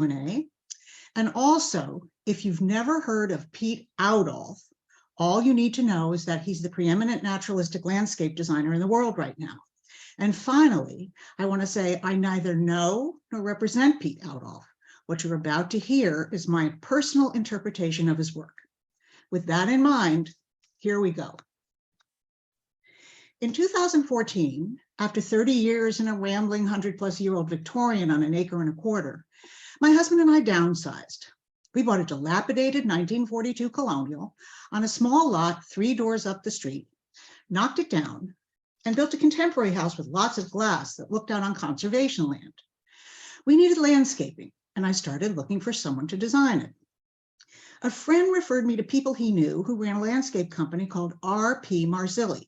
Q&A. And also, if you've never heard of Piet Oudolf, all you need to know is that he's the preeminent naturalistic landscape designer in the world right now. And finally, I want to say I neither know nor represent Piet Oudolf. What you're about to hear is my personal interpretation of his work. With that in mind, here we go. In 2014, after 30 years in a rambling 100-plus-year-old Victorian on an acre and a quarter, my husband and I downsized. We bought a dilapidated 1942 Colonial on a small lot 3 doors up the street, knocked it down, and built a contemporary house with lots of glass that looked out on conservation land. We needed landscaping, and I started looking for someone to design it. A friend referred me to people he knew who ran a landscape company called R.P. Marzilli.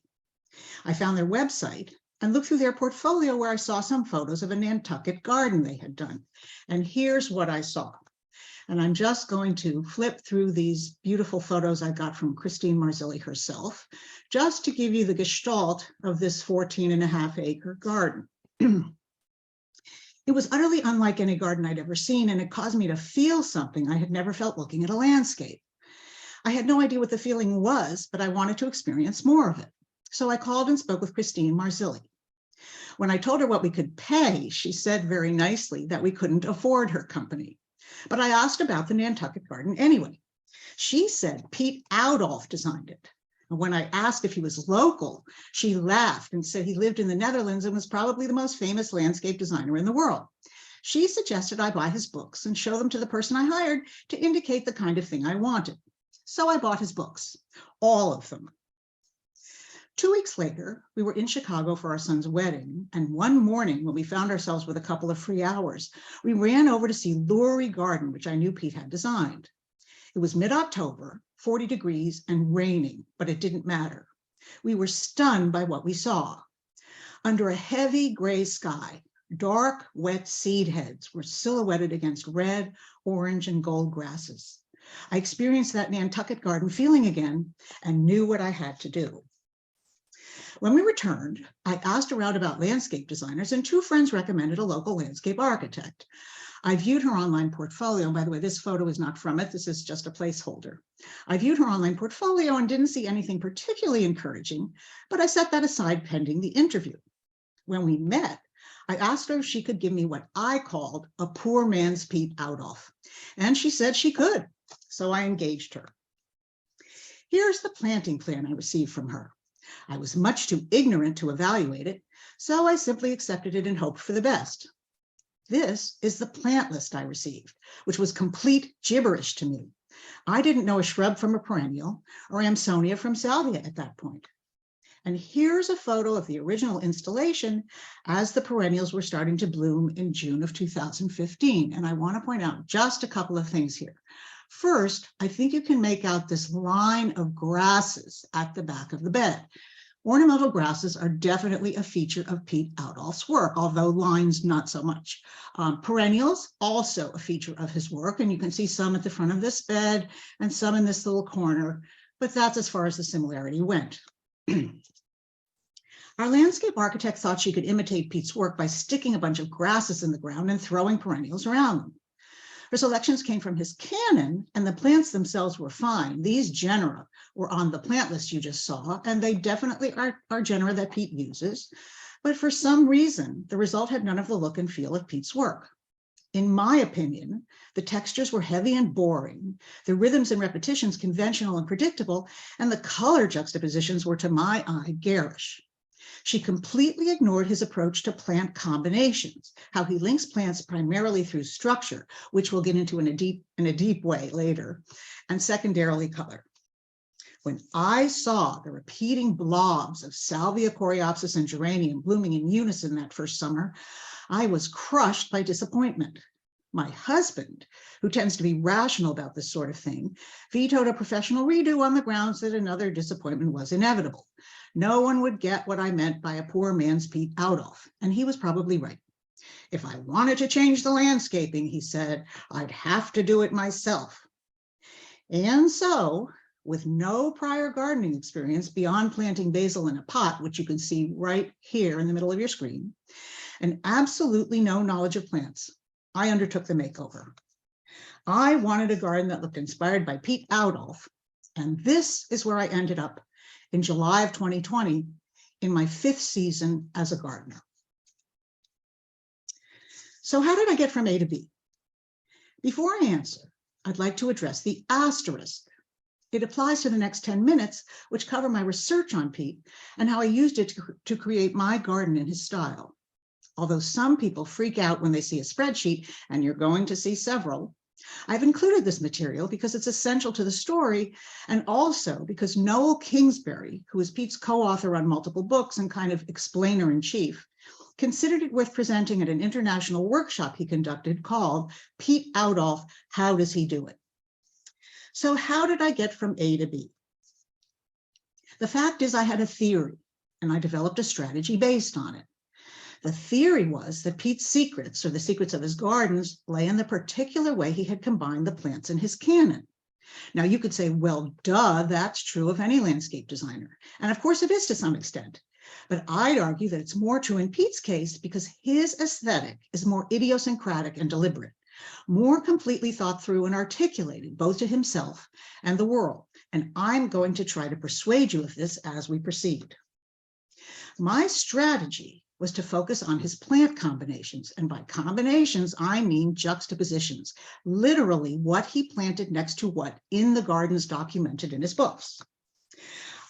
I found their website and looked through their portfolio where I saw some photos of a Nantucket garden they had done. And here's what I saw. And I'm just going to flip through these beautiful photos I got from Christine Marzilli herself, just to give you the gestalt of this 14.5-acre garden. It was utterly unlike any garden I'd ever seen, and it caused me to feel something I had never felt looking at a landscape. I had no idea what the feeling was, but I wanted to experience more of it. So I called and spoke with Christine Marzilli. When I told her what we could pay, she said very nicely that we couldn't afford her company. But I asked about the Nantucket garden anyway. She said Piet Oudolf designed it. And when I asked if he was local, she laughed and said he lived in the Netherlands and was probably the most famous landscape designer in the world. She suggested I buy his books and show them to the person I hired to indicate the kind of thing I wanted. So I bought his books, all of them. 2 weeks later, we were in Chicago for our son's wedding, and one morning when we found ourselves with a couple of free hours, we ran over to see Lurie Garden, which I knew Pete had designed. It was mid-October, 40 degrees and raining, but it didn't matter. We were stunned by what we saw. Under a heavy gray sky, dark, wet seed heads were silhouetted against red, orange, and gold grasses. I experienced that Nantucket garden feeling again and knew what I had to do. When we returned, I asked around about landscape designers, and 2 friends recommended a local landscape architect. I viewed her online portfolio. And by the way, this photo is not from it. This is just a placeholder. I viewed her online portfolio and didn't see anything particularly encouraging, but I set that aside pending the interview. When we met, I asked her if she could give me what I called a poor man's Piet Oudolf, and she said she could. So I engaged her. Here's the planting plan I received from her. I was much too ignorant to evaluate it, so I simply accepted it and hoped for the best. This is the plant list I received, which was complete gibberish to me. I didn't know a shrub from a perennial or Amsonia from salvia at that point. And here's a photo of the original installation as the perennials were starting to bloom in June of 2015. And I want to point out just a couple of things here. First, I think you can make out this line of grasses at the back of the bed. Ornamental grasses are definitely a feature of Piet Oudolf's work, although lines not so much. Perennials, also a feature of his work, and you can see some at the front of this bed and some in this little corner, but that's as far as the similarity went. Our landscape architect thought she could imitate Piet's work by sticking a bunch of grasses in the ground and throwing perennials around them. Her selections came from his canon, and the plants themselves were fine. These genera were on the plant list you just saw, and they definitely are genera that Piet uses. But for some reason, the result had none of the look and feel of Piet's work. In my opinion, the textures were heavy and boring, the rhythms and repetitions conventional and predictable, and the color juxtapositions were, to my eye, garish. She completely ignored his approach to plant combinations, how he links plants primarily through structure, which we'll get into in a deep way later, and secondarily color. When I saw the repeating blobs of Salvia coreopsis and geranium blooming in unison that first summer, I was crushed by disappointment. My husband, who tends to be rational about this sort of thing, vetoed a professional redo on the grounds that another disappointment was inevitable. No one would get what I meant by a poor man's Piet Oudolf, and he was probably right. If I wanted to change the landscaping, he said, I'd have to do it myself. And so, with no prior gardening experience beyond planting basil in a pot, which you can see right here in the middle of your screen, and absolutely no knowledge of plants, I undertook the makeover. I wanted a garden that looked inspired by Piet Oudolf, and this is where I ended up in July of 2020 in my 5th season as a gardener. So how did I get from A to B? Before I answer, I'd like to address the asterisk. It applies to the next 10 minutes, which cover my research on Piet and how I used it to create my garden in his style. Although some people freak out when they see a spreadsheet, and you're going to see several, I've included this material because it's essential to the story, and also because Noel Kingsbury, who is Piet's co-author on multiple books and kind of explainer-in-chief, considered it worth presenting at an international workshop he conducted called Piet Oudolf, How Does He Do It? So how did I get from A to B? The fact is I had a theory, and I developed a strategy based on it. The theory was that Piet's secrets, or the secrets of his gardens, lay in the particular way he had combined the plants in his canon. Now you could say, well, duh, that's true of any landscape designer. And of course it is to some extent. But I'd argue that it's more true in Piet's case because his aesthetic is more idiosyncratic and deliberate, more completely thought through and articulated both to himself and the world. And I'm going to try to persuade you of this as we proceed. My strategy was to focus on his plant combinations. And by combinations, I mean juxtapositions, literally what he planted next to what in the gardens documented in his books.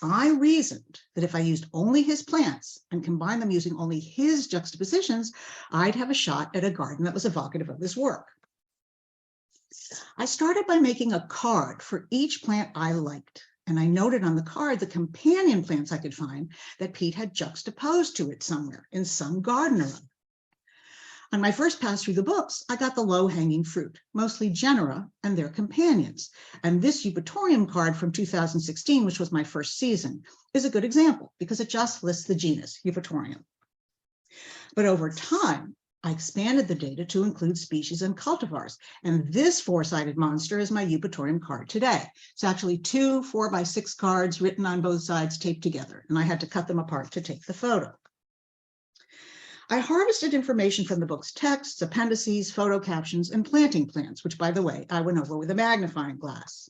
I reasoned that if I used only his plants and combined them using only his juxtapositions, I'd have a shot at a garden that was evocative of his work. I started by making a card for each plant I liked, and I noted on the card the companion plants I could find that Piet had juxtaposed to it somewhere in some gardener. On my first pass through the books, I got the low-hanging fruit, mostly genera and their companions. And this Eupatorium card from 2016, which was my first season, is a good example because it just lists the genus Eupatorium. But over time, I expanded the data to include species and cultivars. And this four-sided monster is my Eupatorium card today. It's actually 2 4x6 cards written on both sides, taped together, and I had to cut them apart to take the photo. I harvested information from the book's texts, appendices, photo captions, and planting plans, which, by the way, I went over with a magnifying glass.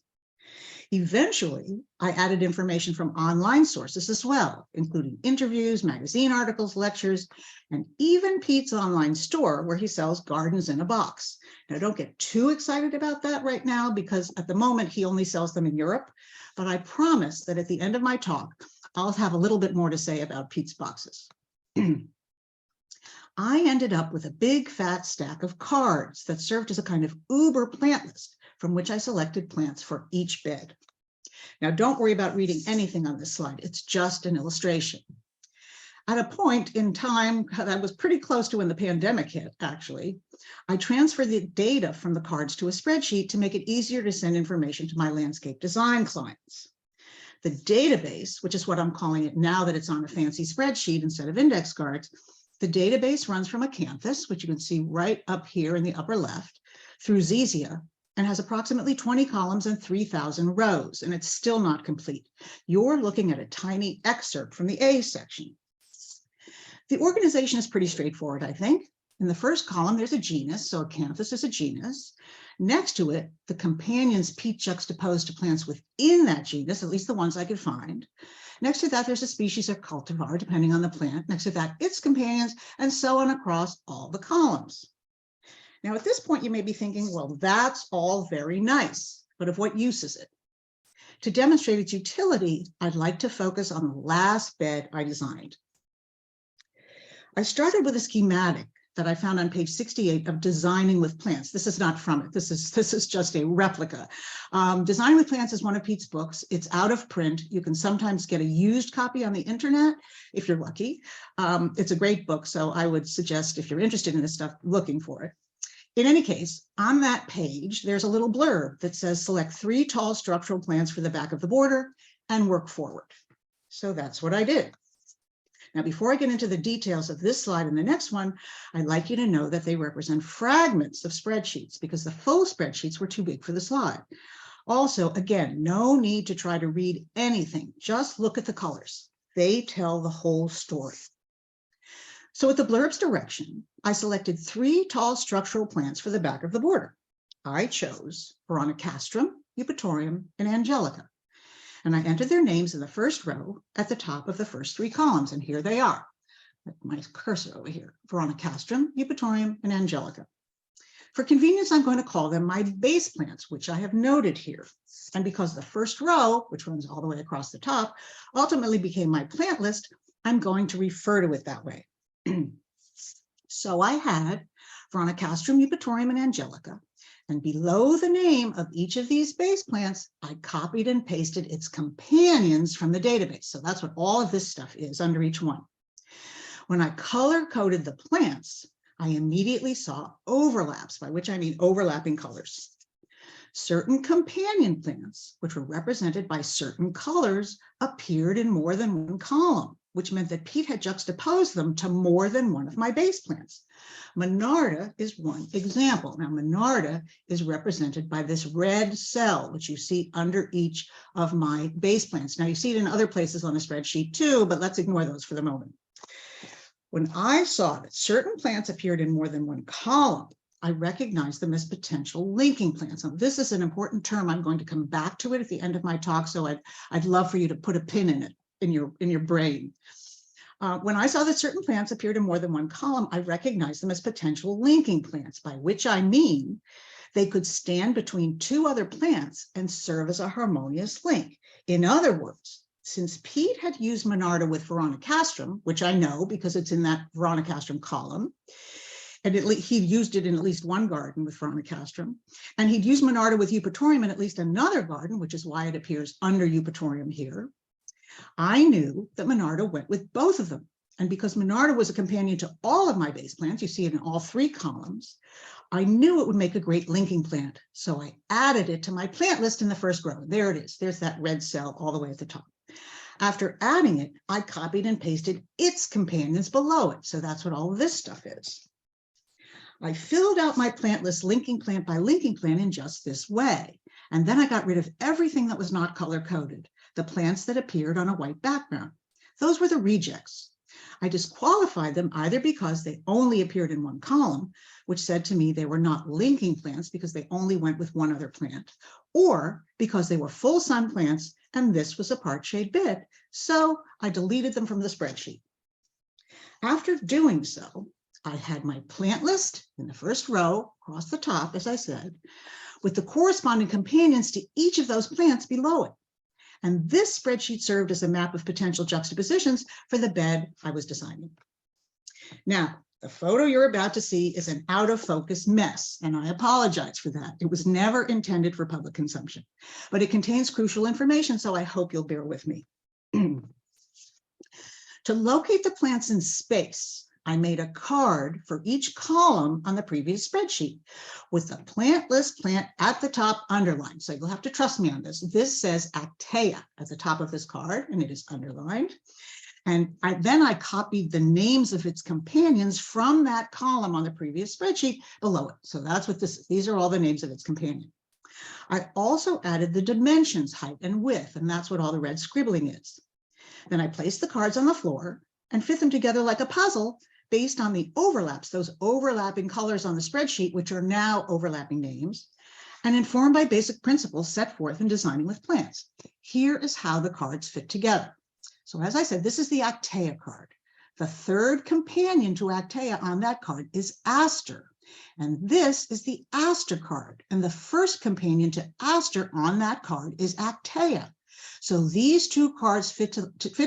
Eventually, I added information from online sources as well, including interviews, magazine articles, lectures, and even Piet's online store where he sells gardens in a box. Now, don't get too excited about that right now because at the moment he only sells them in Europe, but I promise that at the end of my talk, I'll have a little bit more to say about Piet's boxes. I ended up with a big fat stack of cards that served as a kind of Uber plant list from which I selected plants for each bed. Now, don't worry about reading anything on this slide. It's just an illustration. At a point in time that was pretty close to when the pandemic hit, actually, I transferred the data from the cards to a spreadsheet to make it easier to send information to my landscape design clients. The database, which is what I'm calling it now that it's on a fancy spreadsheet instead of index cards, the database runs from a canvas, which you can see right up here in the upper left, through Zizia, and has approximately 20 columns and 3,000 rows, and it's still not complete. You're looking at a tiny excerpt from the A section. The organization is pretty straightforward, I think. In the first column, there's a genus, so a canthus is a genus. Next to it, the companions Piet juxtaposed to plants within that genus, at least the ones I could find. Next to that, there's a species or cultivar, depending on the plant. Next to that, its companions, and so on across all the columns. Now, at this point, you may be thinking, well, that's all very nice, but of what use is it? To demonstrate its utility, I'd like to focus on the last bed I designed. I started with a schematic that I found on page 68 of Designing with Plants. This is not from it. This is just a replica. Designing with Plants is one of Piet's books. It's out of print. You can sometimes get a used copy on the internet if you're lucky. It's a great book, so I would suggest if you're interested in this stuff, looking for it. In any case, on that page, there's a little blurb that says select 3 tall structural plants for the back of the border and work forward. So that's what I did. Now, before I get into the details of this slide and the next one, I'd like you to know that they represent fragments of spreadsheets because the full spreadsheets were too big for the slide. Also, again, no need to try to read anything. Just look at the colors. They tell the whole story. So with the blurb's direction, I selected 3 tall structural plants for the back of the border. I chose Veronicastrum, Eupatorium, and Angelica. And I entered their names in the first row at the top of the first three columns. And here they are. My cursor over here, Veronicastrum, Eupatorium, and Angelica. For convenience, I'm going to call them my base plants, which I have noted here. And because the first row, which runs all the way across the top, ultimately became my plant list, I'm going to refer to it that way. So I had Veronicastrum, Eupatorium, and Angelica. And below the name of each of these base plants, I copied and pasted its companions from the database. So that's what all of this stuff is under each one. When I color-coded the plants, I immediately saw overlaps, by which I mean overlapping colors. Certain companion plants, which were represented by certain colors, appeared in more than one column, which meant that Piet had juxtaposed them to more than one of my base plants. Monarda is one example. Now, Monarda is represented by this red cell, which you see under each of my base plants. Now, you see it in other places on the spreadsheet too, but let's ignore those for the moment. When I saw that certain plants appeared in more than one column, I recognized them as potential linking plants. Now, this is an important term. I'm going to come back to it at the end of my talk, so I'd love for you to put a pin in it, in your brain. When I saw that certain plants appeared in more than one column, I recognized them as potential linking plants, by which I mean they could stand between two other plants and serve as a harmonious link. In other words, since Piet had used Monarda with Veronicastrum, which I know because it's in that Veronicastrum column, and he'd used it in at least one garden with Veronicastrum, and he'd used Monarda with Eupatorium in at least another garden, which is why it appears under Eupatorium here, I knew that Monarda went with both of them. And because Monarda was a companion to all of my base plants, you see it in all three columns, I knew it would make a great linking plant. So I added it to my plant list in the first row. There it is. There's that red cell all the way at the top. After adding it, I copied and pasted its companions below it. So that's what all of this stuff is. I filled out my plant list linking plant by linking plant in just this way. And then I got rid of everything that was not color-coded, the plants that appeared on a white background. Those were the rejects. I disqualified them either because they only appeared in one column, which said to me they were not linking plants because they only went with one other plant, or because they were full sun plants and this was a part shade bid. So I deleted them from the spreadsheet. After doing so, I had my plant list in the first row across the top, as I said, with the corresponding companions to each of those plants below it. And this spreadsheet served as a map of potential juxtapositions for the bed I was designing. Now, the photo you're about to see is an out of focus mess, and I apologize for that. It was never intended for public consumption, but it contains crucial information, so I hope you'll bear with me. To locate the plants in space, I made a card for each column on the previous spreadsheet with the plant list plant at the top underlined. So you'll have to trust me on this. This says Actea at the top of this card, and it is underlined. And then I copied the names of its companions from that column on the previous spreadsheet below it. So that's what these are all the names of its companion. I also added the dimensions, height and width, and that's what all the red scribbling is. Then I placed the cards on the floor and fit them together like a puzzle based on the overlaps, those overlapping colors on the spreadsheet, which are now overlapping names, and informed by basic principles set forth in designing with plants. Here is how the cards fit together. So as I said, this is the Actea card. The third companion to Actea on that card is Aster. And this is the Aster card. And the first companion to Aster on that card is Actea. So these two cards fit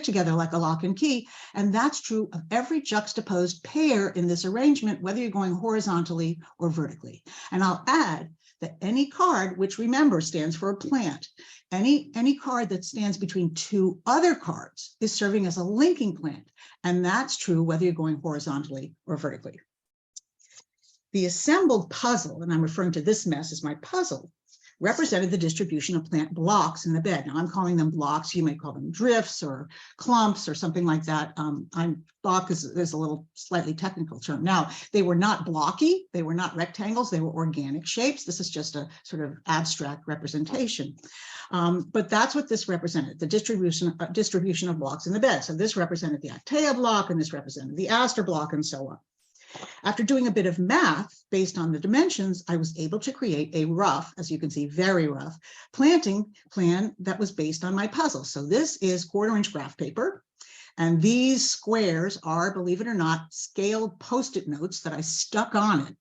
together like a lock and key. And that's true of every juxtaposed pair in this arrangement, whether you're going horizontally or vertically. And I'll add that any card, which remember stands for a plant, any card that stands between two other cards is serving as a linking plant. And that's true whether you're going horizontally or vertically. The assembled puzzle, and I'm referring to this mess as my puzzle, represented the distribution of plant blocks in the bed. Now I'm calling them blocks. You may call them drifts or clumps or something like that. Block is a little slightly technical term. Now, they were not blocky. They were not rectangles. They were organic shapes. This is just a sort of abstract representation. But that's what this represented, the distribution of blocks in the bed. So this represented the Actea block, and this represented the Aster block, and so on. After doing a bit of math based on the dimensions, I was able to create a rough, as you can see, very rough, planting plan that was based on my puzzle. So this is 1/4-inch graph paper. And these squares are, believe it or not, scaled Post-it notes that I stuck on it.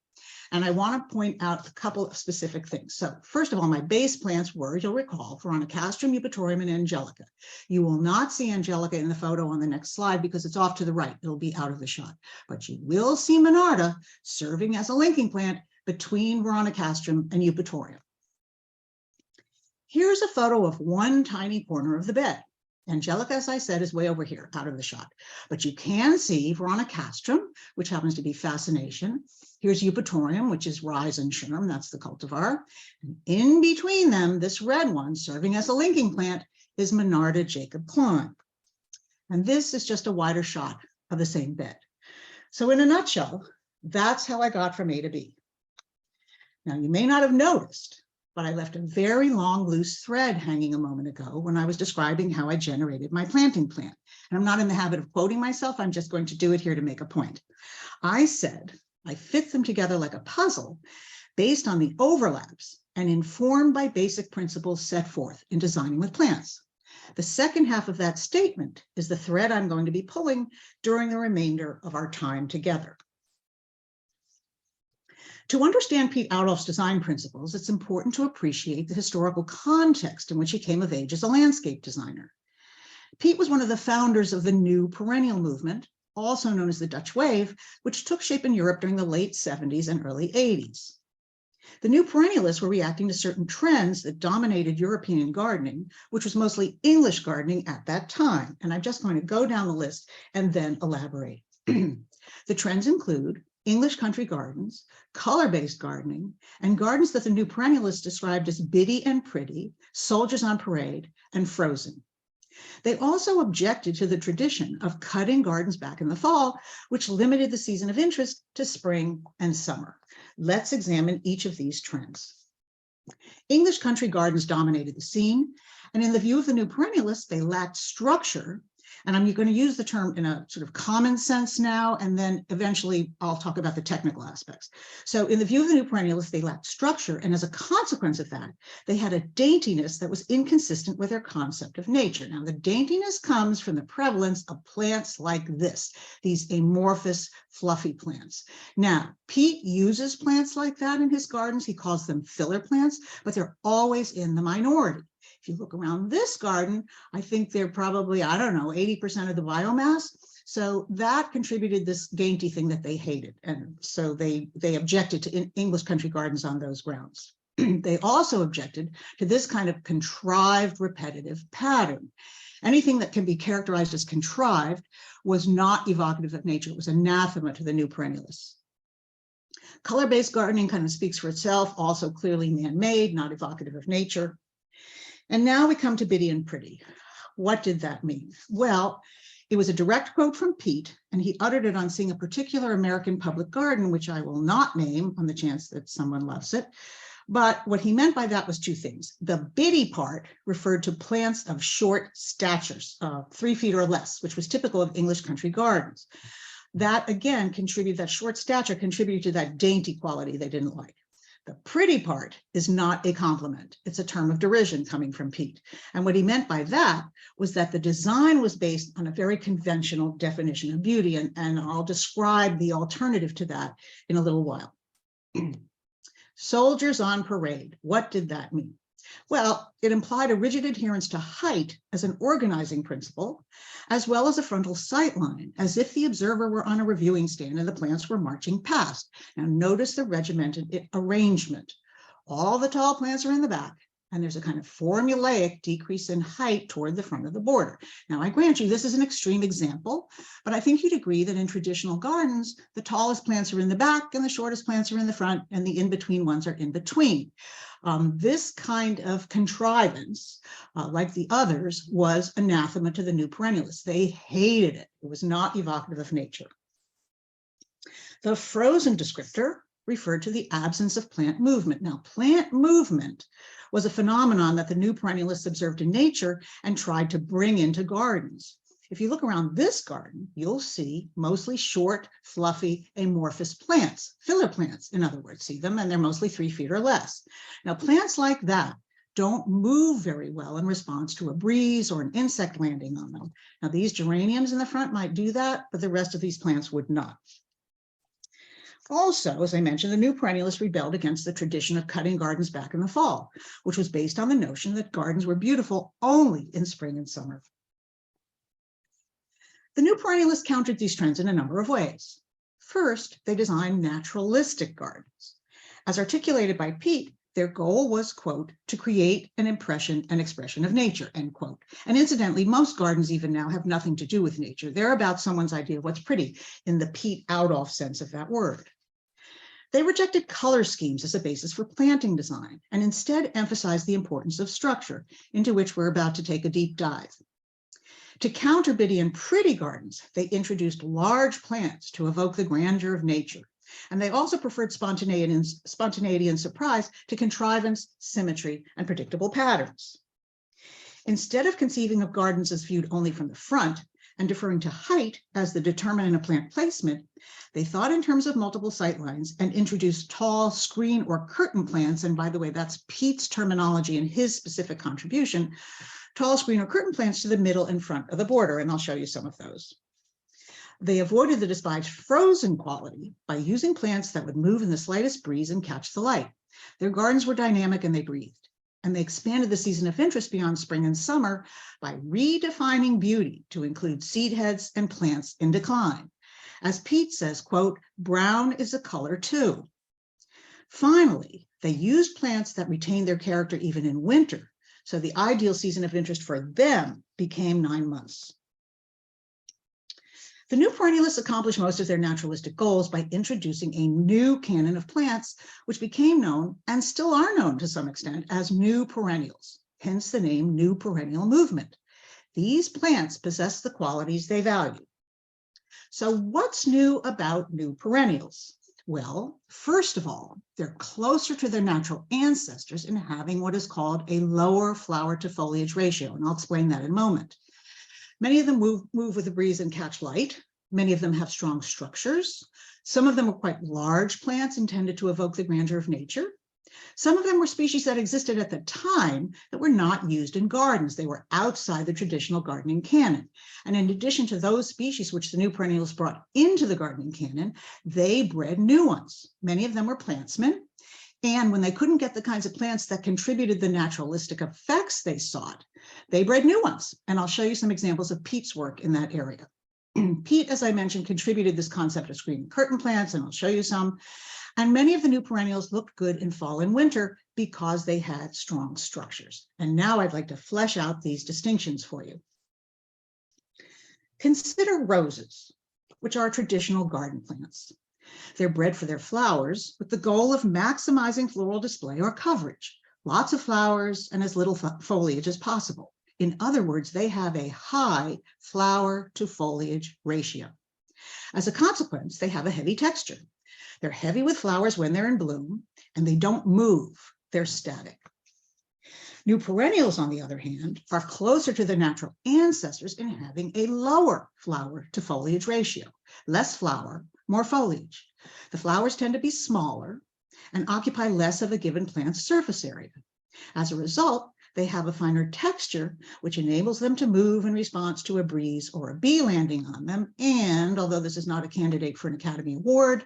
And I want to point out a couple of specific things. So first of all, my base plants were, you'll recall, Veronicastrum, Eupatorium, and Angelica. You will not see Angelica in the photo on the next slide because it's off to the right. It'll be out of the shot. But you will see Monarda serving as a linking plant between Veronicastrum and Eupatorium. Here's a photo of one tiny corner of the bed. Angelica, as I said, is way over here, out of the shot. But you can see Veronicastrum, which happens to be Fascination. Here's Eupatorium, which is Rhizoschirm, that's the cultivar. And in between them, this red one, serving as a linking plant, is Monarda Jacob Klein. And this is just a wider shot of the same bed. So in a nutshell, that's how I got from A to B. Now, you may not have noticed, but I left a very long loose thread hanging a moment ago when I was describing how I generated my planting plan. And I'm not in the habit of quoting myself. I'm just going to do it here to make a point. I said I fit them together like a puzzle based on the overlaps and informed by basic principles set forth in designing with plants. The second half of that statement is the thread I'm going to be pulling during the remainder of our time together. To understand Piet Oudolf's design principles, it's important to appreciate the historical context in which he came of age as a landscape designer. Piet was one of the founders of the new Perennial movement, also known as the Dutch Wave, which took shape in Europe during the late 70s and early 80s. The new perennialists were reacting to certain trends that dominated European gardening, which was mostly English gardening at that time. And I'm just going to go down the list and then elaborate. The trends include English country gardens, color-based gardening, and gardens that the new perennialists described as biddy and pretty, soldiers on parade, and frozen. They also objected to the tradition of cutting gardens back in the fall, which limited the season of interest to spring and summer. Let's examine each of these trends. English country gardens dominated the scene, and in the view of the new perennialists, they lacked structure. And I'm going to use the term in a sort of common sense now, and then eventually I'll talk about the technical aspects. So in the view of the new perennialists, they lacked structure. And as a consequence of that, they had a daintiness that was inconsistent with their concept of nature. Now, the daintiness comes from the prevalence of plants like this, these amorphous, fluffy plants. Now, Piet uses plants like that in his gardens. He calls them filler plants, but they're always in the minority. If you look around this garden, I think they're probably, I don't know, 80% of the biomass. So that contributed this dainty thing that they hated. And so they objected to English country gardens on those grounds. They also objected to this kind of contrived repetitive pattern. Anything that can be characterized as contrived was not evocative of nature. It was anathema to the new perennialists. Color-based gardening kind of speaks for itself, also clearly man-made, not evocative of nature. And now we come to biddy and pretty. What did that mean? Well, it was a direct quote from Piet, and he uttered it on seeing a particular American public garden, which I will not name on the chance that someone loves it. But what he meant by that was two things. The biddy part referred to plants of short statures, 3 feet or less, which was typical of English country gardens. That, again, that short stature contributed to that dainty quality they didn't like. The pretty part is not a compliment. It's a term of derision coming from Piet. And what he meant by that was that the design was based on a very conventional definition of beauty. And I'll describe the alternative to that in a little while. Soldiers on parade. What did that mean? Well, it implied a rigid adherence to height as an organizing principle, as well as a frontal sight line, as if the observer were on a reviewing stand and the plants were marching past. Now, notice the regimented arrangement. All the tall plants are in the back, and there's a kind of formulaic decrease in height toward the front of the border. Now, I grant you, this is an extreme example, but I think you'd agree that in traditional gardens, the tallest plants are in the back and the shortest plants are in the front, and the in-between ones are in between. This kind of contrivance, like the others, was anathema to the new perennialists. They hated it. It was not evocative of nature. The frozen descriptor referred to the absence of plant movement. Now, plant movement was a phenomenon that the new perennialists observed in nature and tried to bring into gardens. If you look around this garden, you'll see mostly short, fluffy, amorphous plants, filler plants, in other words. See them, and they're mostly 3 feet or less. Now, plants like that don't move very well in response to a breeze or an insect landing on them. Now, these geraniums in the front might do that, but the rest of these plants would not. Also, as I mentioned, the new perennialists rebelled against the tradition of cutting gardens back in the fall, which was based on the notion that gardens were beautiful only in spring and summer. The new perennialists countered these trends in a number of ways. First, they designed naturalistic gardens. As articulated by Piet, their goal was, quote, to create an impression and expression of nature, end quote. And incidentally, most gardens even now have nothing to do with nature. They're about someone's idea of what's pretty in the Piet Oudolf sense of that word. They rejected color schemes as a basis for planting design and instead emphasized the importance of structure, into which we're about to take a deep dive. To counter bitty and pretty gardens, they introduced large plants to evoke the grandeur of nature. And they also preferred spontaneity and surprise to contrivance, symmetry, and predictable patterns. Instead of conceiving of gardens as viewed only from the front and deferring to height as the determinant of plant placement, they thought in terms of multiple sightlines and introduced tall screen or curtain plants. And by the way, that's Piet's terminology and his specific contribution. Tall screen or curtain plants to the middle and front of the border, and I'll show you some of those. They avoided the despised frozen quality by using plants that would move in the slightest breeze and catch the light. Their gardens were dynamic and they breathed. And they expanded the season of interest beyond spring and summer by redefining beauty to include seed heads and plants in decline. As Piet says, quote, brown is a color too. Finally, they used plants that retained their character even in winter. So the ideal season of interest for them became 9 months. The new perennialists accomplished most of their naturalistic goals by introducing a new canon of plants, which became known and still are known to some extent as new perennials, hence the name New Perennial Movement. These plants possess the qualities they value. So what's new about new perennials? Well, first of all, they're closer to their natural ancestors in having what is called a lower flower to foliage ratio, and I'll explain that in a moment. Many of them move with the breeze and catch light. Many of them have strong structures. Some of them are quite large plants intended to evoke the grandeur of nature. Some of them were species that existed at the time that were not used in gardens. They were outside the traditional gardening canon. And in addition to those species which the new perennials brought into the gardening canon, they bred new ones. Many of them were plantsmen. And when they couldn't get the kinds of plants that contributed the naturalistic effects they sought, they bred new ones. And I'll show you some examples of Piet's work in that area. Piet, as I mentioned, contributed this concept of screen and curtain plants, and I'll show you some. And many of the new perennials looked good in fall and winter because they had strong structures. And now I'd like to flesh out these distinctions for you. Consider roses, which are traditional garden plants. They're bred for their flowers with the goal of maximizing floral display or coverage, lots of flowers and as little foliage as possible. In other words, they have a high flower to foliage ratio. As a consequence, they have a heavy texture. They're heavy with flowers when they're in bloom, and they don't move, they're static. New perennials, on the other hand, are closer to their natural ancestors in having a lower flower to foliage ratio, less flower, more foliage. The flowers tend to be smaller and occupy less of a given plant's surface area. As a result, they have a finer texture, which enables them to move in response to a breeze or a bee landing on them. And although this is not a candidate for an Academy Award,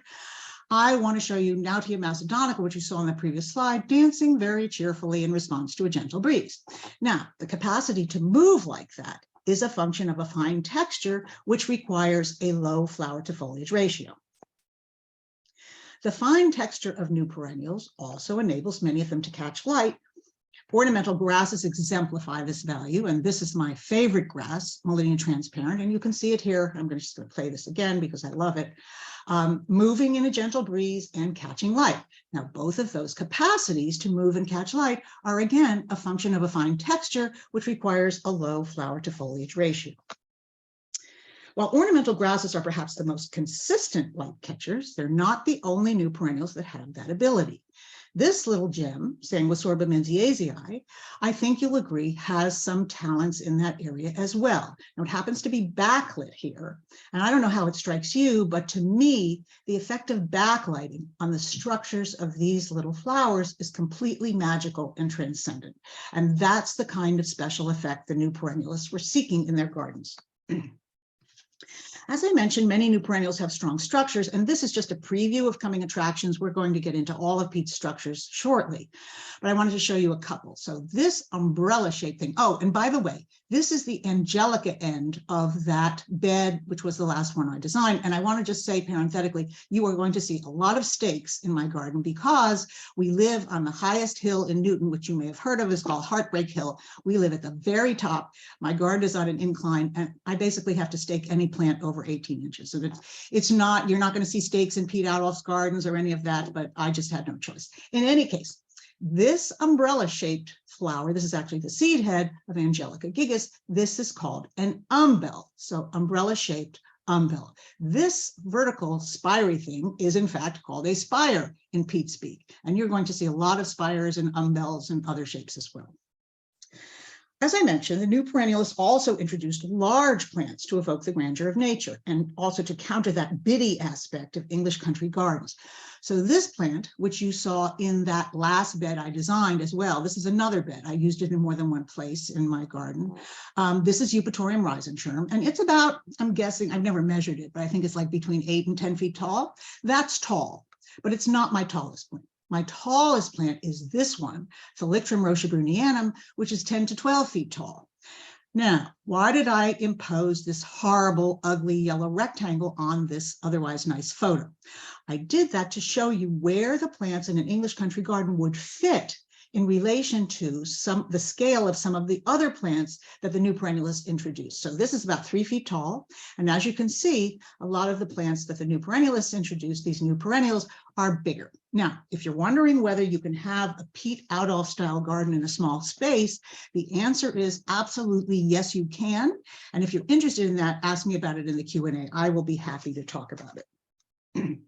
I want to show you Nautia macedonica, which you saw on the previous slide, dancing very cheerfully in response to a gentle breeze. Now, the capacity to move like that is a function of a fine texture, which requires a low flower to foliage ratio. The fine texture of new perennials also enables many of them to catch light. Ornamental grasses exemplify this value, and this is my favorite grass, Mullidian transparent, and you can see it here. I'm just going to play this again because I love it. Moving in a gentle breeze and catching light. Now, both of those capacities to move and catch light are, again, a function of a fine texture, which requires a low flower to foliage ratio. While ornamental grasses are perhaps the most consistent light catchers, they're not the only new perennials that have that ability. This little gem, Sanguisorba menziesii, I think you'll agree has some talents in that area as well. Now, it happens to be backlit here, and I don't know how it strikes you, but to me, the effect of backlighting on the structures of these little flowers is completely magical and transcendent. And that's the kind of special effect the new perennialists were seeking in their gardens. As I mentioned, many new perennials have strong structures, and this is just a preview of coming attractions. We're going to get into all of Piet's structures shortly, but I wanted to show you a couple. So this umbrella-shaped thing, oh, and by the way, this is the Angelica end of that bed, which was the last one I designed. And I want to just say parenthetically, you are going to see a lot of stakes in my garden because we live on the highest hill in Newton, which you may have heard of, is called Heartbreak Hill. We live at the very top. My garden is on an incline, and I basically have to stake any plant over 18 inches. So it's not, you're not going to see stakes in Piet Oudolf's gardens or any of that, but I just had no choice. In any case, this umbrella-shaped flower, this is actually the seed head of Angelica gigas. This is called an umbel. So umbrella-shaped umbel. This vertical spiry thing is in fact called a spire in Piet speak. And you're going to see a lot of spires and umbels and other shapes as well. As I mentioned, the new perennialists also introduced large plants to evoke the grandeur of nature and also to counter that bitty aspect of English country gardens. So this plant, which you saw in that last bed I designed as well, this is another bed. I used it in more than one place in my garden. This is Eupatorium rhizontrum, and it's about, I'm guessing, I've never measured it, but I think it's like between 8 and 10 feet tall. That's tall, but it's not my tallest plant. My tallest plant is this one, Thalictrum rochabrunianum, which is 10 to 12 feet tall. Now, why did I impose this horrible, ugly yellow rectangle on this otherwise nice photo? I did that to show you where the plants in an English country garden would fit in relation to the scale of some of the other plants that the new perennialists introduced. So this is about 3 feet tall. And as you can see, a lot of the plants that the new perennialists introduced, these new perennials, are bigger. Now, if you're wondering whether you can have a Piet Oudolf style garden in a small space, the answer is absolutely yes, you can. And if you're interested in that, ask me about it in the Q&A. I will be happy to talk about it.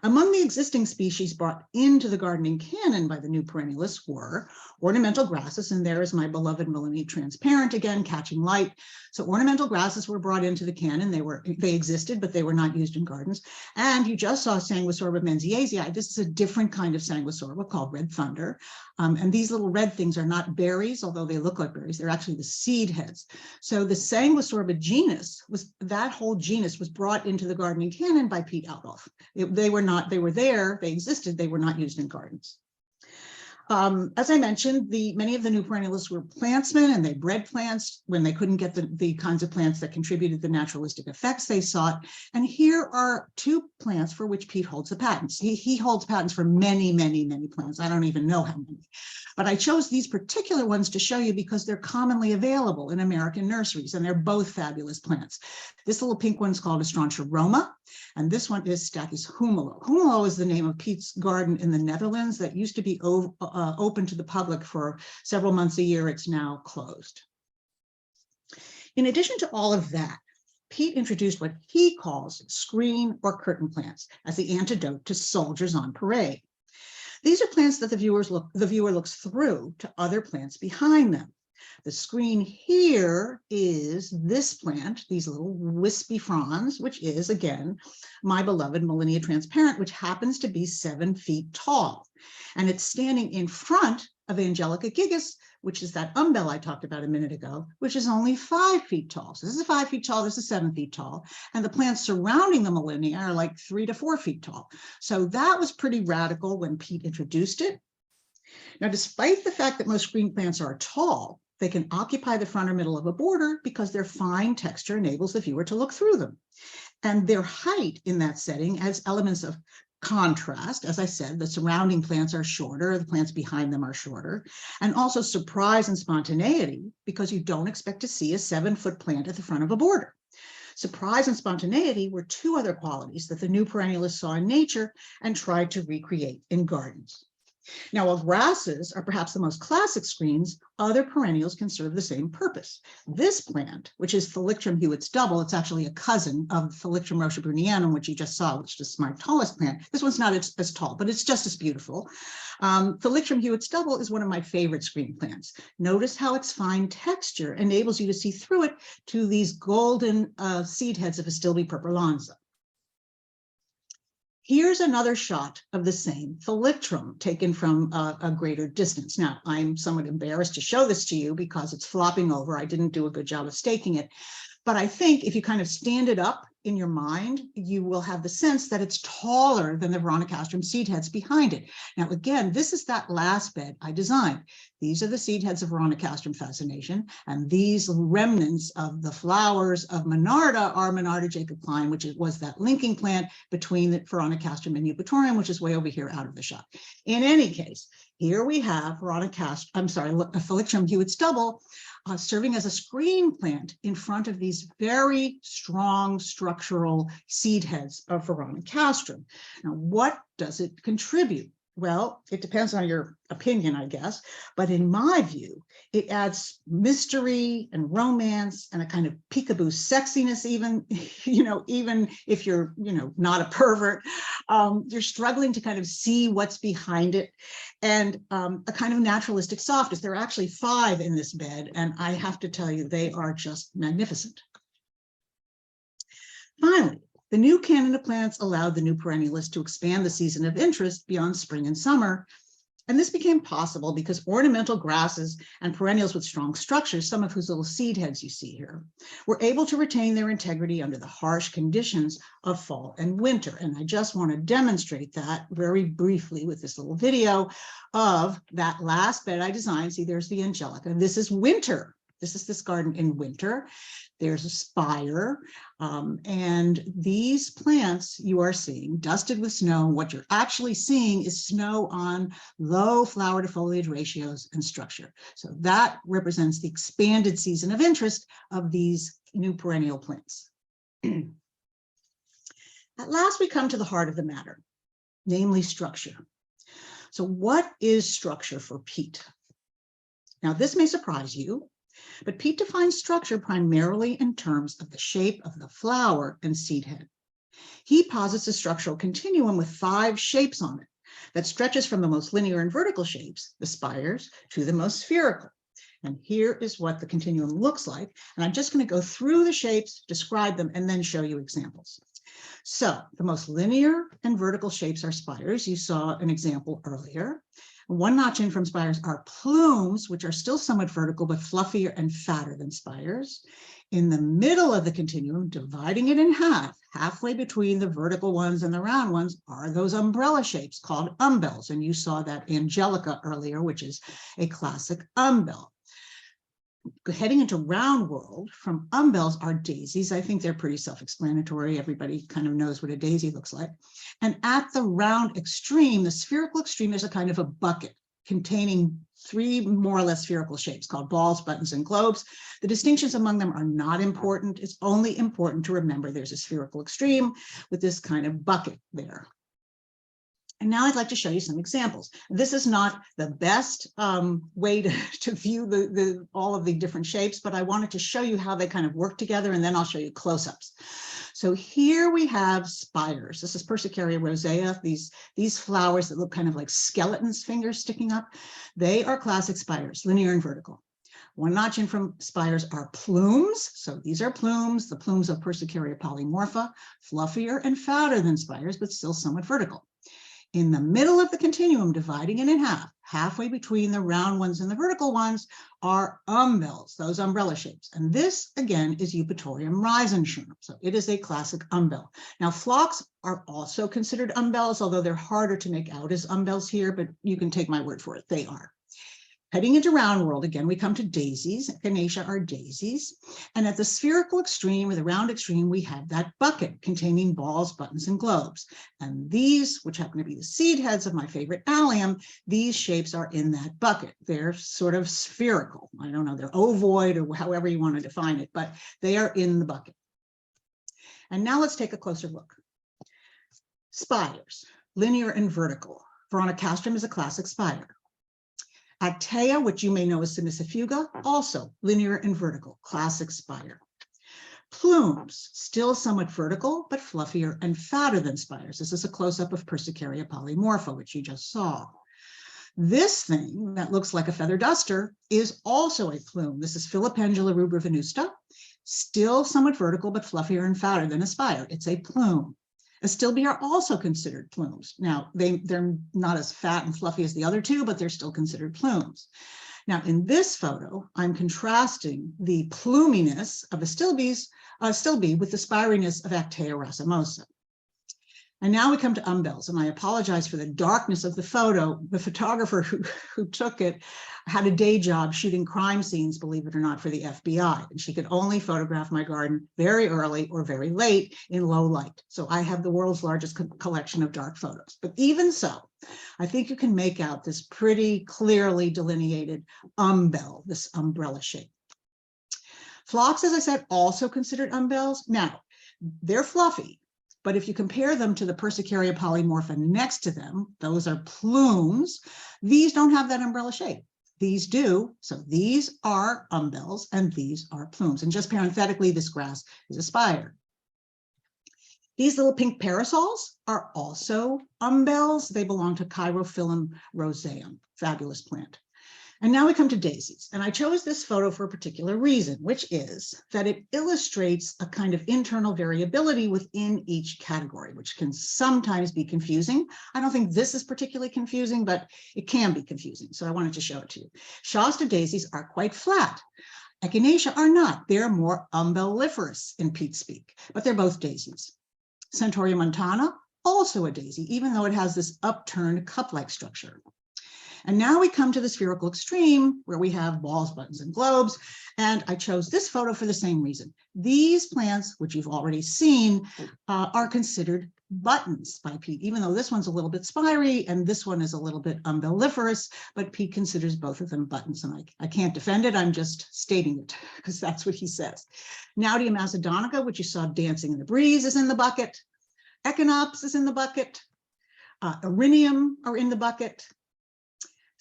Among the existing species brought into the gardening canon by the new perennialists were ornamental grasses, and there is my beloved Melanie transparent again, catching light. So ornamental grasses were brought into the canon. They existed, but they were not used in gardens. And you just saw Sanguisorba menziesii. This is a different kind of Sanguisorba called red thunder. And these little red things are not berries, although they look like berries. They're actually the seed heads. So the Sanguisorba genus that whole genus was brought into the gardening canon by Piet Oudolf. They were there, they existed, they were not used in gardens. As I mentioned, many of the new perennialists were plantsmen, and they bred plants when they couldn't get the kinds of plants that contributed the naturalistic effects they sought. And here are 2 plants for which Piet holds the patents. He holds patents for many, many, many plants. I don't even know how many. But I chose these particular ones to show you because they're commonly available in American nurseries, and they're both fabulous plants. This little pink one is called Astrontia roma, and this one is Stachys humolo. Humolo is the name of Piet's garden in the Netherlands that used to be open to the public for several months a year. It's now closed. In addition to all of that, Piet introduced what he calls screen or curtain plants as the antidote to soldiers on parade. These are plants that the viewer looks through to other plants behind them. The screen here is this plant, these little wispy fronds, which is, again, my beloved Melania transparent, which happens to be 7 feet tall. And it's standing in front of Angelica gigas, which is that umbel I talked about a minute ago, which is only 5 feet tall. So this is 5 feet tall, this is 7 feet tall. And the plants surrounding the Melania are like 3 to 4 feet tall. So that was pretty radical when Piet introduced it. Now, despite the fact that most screen plants are tall, they can occupy the front or middle of a border because their fine texture enables the viewer to look through them. And their height in that setting adds elements of contrast. As I said, the surrounding plants are shorter, the plants behind them are shorter, and also surprise and spontaneity because you don't expect to see a 7-foot plant at the front of a border. Surprise and spontaneity were 2 other qualities that the new perennialists saw in nature and tried to recreate in gardens. Now, while grasses are perhaps the most classic screens, other perennials can serve the same purpose. This plant, which is Thalictrum Hewitt's double, it's actually a cousin of Thalictrum rochebrunianum, which you just saw, which is my tallest plant. This one's not as tall, but it's just as beautiful. Thalictrum Hewitt's double is one of my favorite screen plants. Notice how its fine texture enables you to see through it to these golden seed heads of Astilbe purpuranza. Here's another shot of the same Thalictrum taken from a greater distance. Now, I'm somewhat embarrassed to show this to you because it's flopping over. I didn't do a good job of staking it. But I think if you kind of stand it up in your mind, you will have the sense that it's taller than the Veronicastrum seed heads behind it. Now, again, this is that last bed I designed. These are the seed heads of Veronicastrum fascination, and these remnants of the flowers of Monarda are Monarda Jacob Klein, which was that linking plant between the Veronicastrum and Eupatorium, which is way over here out of the shot. In any case, here we have Thalictrum Hewitt's double, serving as a screen plant in front of these very strong structural seed heads of Veronicastrum. Now, what does it contribute? Well, it depends on your opinion, I guess, but in my view, it adds mystery and romance and a kind of peekaboo sexiness, even, even if you're, not a pervert, you're struggling to kind of see what's behind it, and a kind of naturalistic softness. There are actually 5 in this bed, and I have to tell you, they are just magnificent. Finally, the new canon of plants allowed the new perennialists to expand the season of interest beyond spring and summer. And this became possible because ornamental grasses and perennials with strong structures, some of whose little seed heads you see here, were able to retain their integrity under the harsh conditions of fall and winter. And I just want to demonstrate that very briefly with this little video of that last bed I designed. See, there's the Angelica. This is winter. This is this garden in winter. There's a spire, and these plants you are seeing dusted with snow. What you're actually seeing is snow on low flower to foliage ratios and structure. So that represents the expanded season of interest of these new perennial plants. At last, we come to the heart of the matter, namely structure. So what is structure for Piet? Now, this may surprise you, but Piet defines structure primarily in terms of the shape of the flower and seed head. He posits a structural continuum with 5 shapes on it that stretches from the most linear and vertical shapes, the spires, to the most spherical. And here is what the continuum looks like. And I'm just going to go through the shapes, describe them, and then show you examples. So the most linear and vertical shapes are spires. You saw an example earlier. 1 notch in from spires are plumes, which are still somewhat vertical, but fluffier and fatter than spires. In the middle of the continuum, dividing it in half, halfway between the vertical ones and the round ones, are those umbrella shapes called umbels. And you saw that Angelica earlier, which is a classic umbel. Heading into round world, from umbels are daisies. I think they're pretty self-explanatory. Everybody kind of knows what a daisy looks like. And at the round extreme, the spherical extreme, there's a kind of a bucket containing 3 more or less spherical shapes called balls, buttons, and globes. The distinctions among them are not important. It's only important to remember there's a spherical extreme with this kind of bucket there. And now I'd like to show you some examples. This is not the best way to view all of the different shapes, but I wanted to show you how they kind of work together, and then I'll show you close-ups. So here we have spires. This is Persicaria rosea, these flowers that look kind of like skeletons' fingers sticking up. They are classic spires, linear and vertical. 1 notch in from spires are plumes. So these are plumes, the plumes of Persicaria polymorpha, fluffier and fatter than spires, but still somewhat vertical. In the middle of the continuum, dividing it in half, halfway between the round ones and the vertical ones, are umbels, those umbrella shapes. And this, again, is Eupatorium rhizoschirm. So it is a classic umbel. Now, phlox are also considered umbels, although they're harder to make out as umbels here, but you can take my word for it, they are. Heading into round world, again, we come to daisies. Echinacea are daisies. And at the spherical extreme or the round extreme, we have that bucket containing balls, buttons, and globes. And these, which happen to be the seed heads of my favorite allium, these shapes are in that bucket. They're sort of spherical. I don't know, they're ovoid or however you want to define it, but they are in the bucket. And now let's take a closer look. Spires, linear and vertical. Veronicastrum is a classic spire. Actea, which you may know as Semicifuga, also linear and vertical, classic spire. Plumes, still somewhat vertical, but fluffier and fatter than spires. This is a close-up of Persicaria polymorpha, which you just saw. This thing that looks like a feather duster is also a plume. This is Filipendula rubrivenusta, still somewhat vertical, but fluffier and fatter than a spire. It's a plume. Astilbe are also considered plumes. Now, they're not as fat and fluffy as the other two, but they're still considered plumes. Now, in this photo, I'm contrasting the pluminess of Astilbe with the spiriness of Actea racemosa. And now we come to umbels, and I apologize for the darkness of the photo. The photographer who took it had a day job shooting crime scenes, believe it or not, for the FBI, and she could only photograph my garden very early or very late in low light. So I have the world's largest collection of dark photos. But even so, I think you can make out this pretty clearly delineated umbel, this umbrella shape. Phlox, as I said, also considered umbels. Now, they're fluffy, but if you compare them to the Persicaria polymorpha next to them, those are plumes. These don't have that umbrella shape. These do. So these are umbels and these are plumes. And just parenthetically, this grass is a spire. These little pink parasols are also umbels. They belong to Chirophyllum roseum, fabulous plant. And now we come to daisies. And I chose this photo for a particular reason, which is that it illustrates a kind of internal variability within each category, which can sometimes be confusing. I don't think this is particularly confusing, but it can be confusing. So I wanted to show it to you. Shasta daisies are quite flat. Echinacea are not. They're more umbelliferous in peat speak, but they're both daisies. Centaurea montana, also a daisy, even though it has this upturned cup-like structure. And now we come to the spherical extreme where we have balls, buttons, and globes. And I chose this photo for the same reason. These plants, which you've already seen, are considered buttons by Piet, even though this one's a little bit spiry and this one is a little bit umbelliferous, but Piet considers both of them buttons. And I can't defend it, I'm just stating it because that's what he says. Naudia macedonica, which you saw dancing in the breeze, is in the bucket. Echinops is in the bucket. Erinium are in the bucket.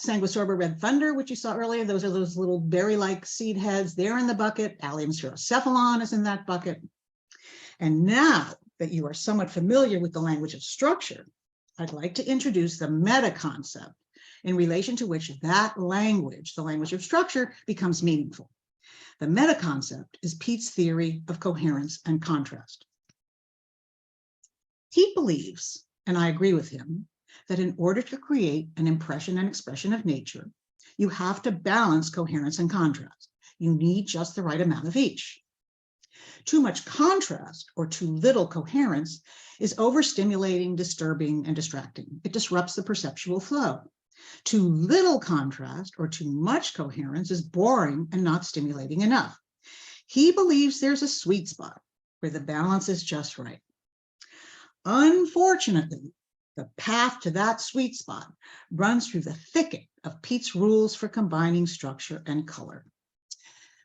Sanguisorba red thunder, which you saw earlier, those are those little berry-like seed heads. They're in the bucket. Allium spherocephalon is in that bucket. And now that you are somewhat familiar with the language of structure, I'd like to introduce the meta concept in relation to which that language, the language of structure, becomes meaningful. The meta concept is Piet's theory of coherence and contrast. He believes, and I agree with him, that in order to create an impression and expression of nature, you have to balance coherence and contrast. You need just the right amount of each. Too much contrast or too little coherence is overstimulating, disturbing, and distracting. It disrupts the perceptual flow. Too little contrast or too much coherence is boring and not stimulating enough. He believes there's a sweet spot where the balance is just right. Unfortunately, the path to that sweet spot runs through the thicket of Piet's rules for combining structure and color.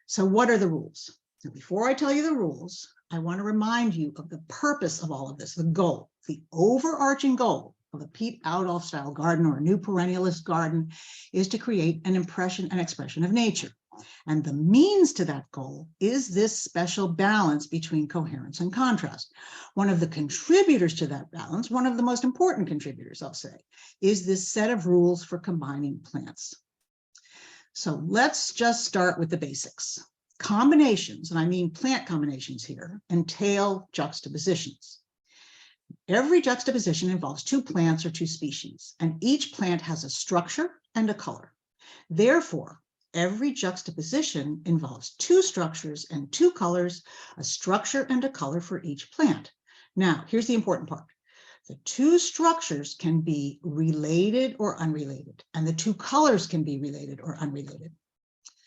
So what are the rules? Now, before I tell you the rules, I want to remind you of the purpose of all of this, the goal, the overarching goal of a Piet Oudolf style garden or a new perennialist garden is to create an impression and expression of nature. And the means to that goal is this special balance between coherence and contrast. One of the contributors to that balance, one of the most important contributors, I'll say, is this set of rules for combining plants. So let's just start with the basics. Combinations, and I mean plant combinations here, entail juxtapositions. Every juxtaposition involves two plants or two species, and each plant has a structure and a color. Therefore, every juxtaposition involves two structures and two colors, a structure and a color for each plant. Now, here's the important part. The two structures can be related or unrelated, and the two colors can be related or unrelated.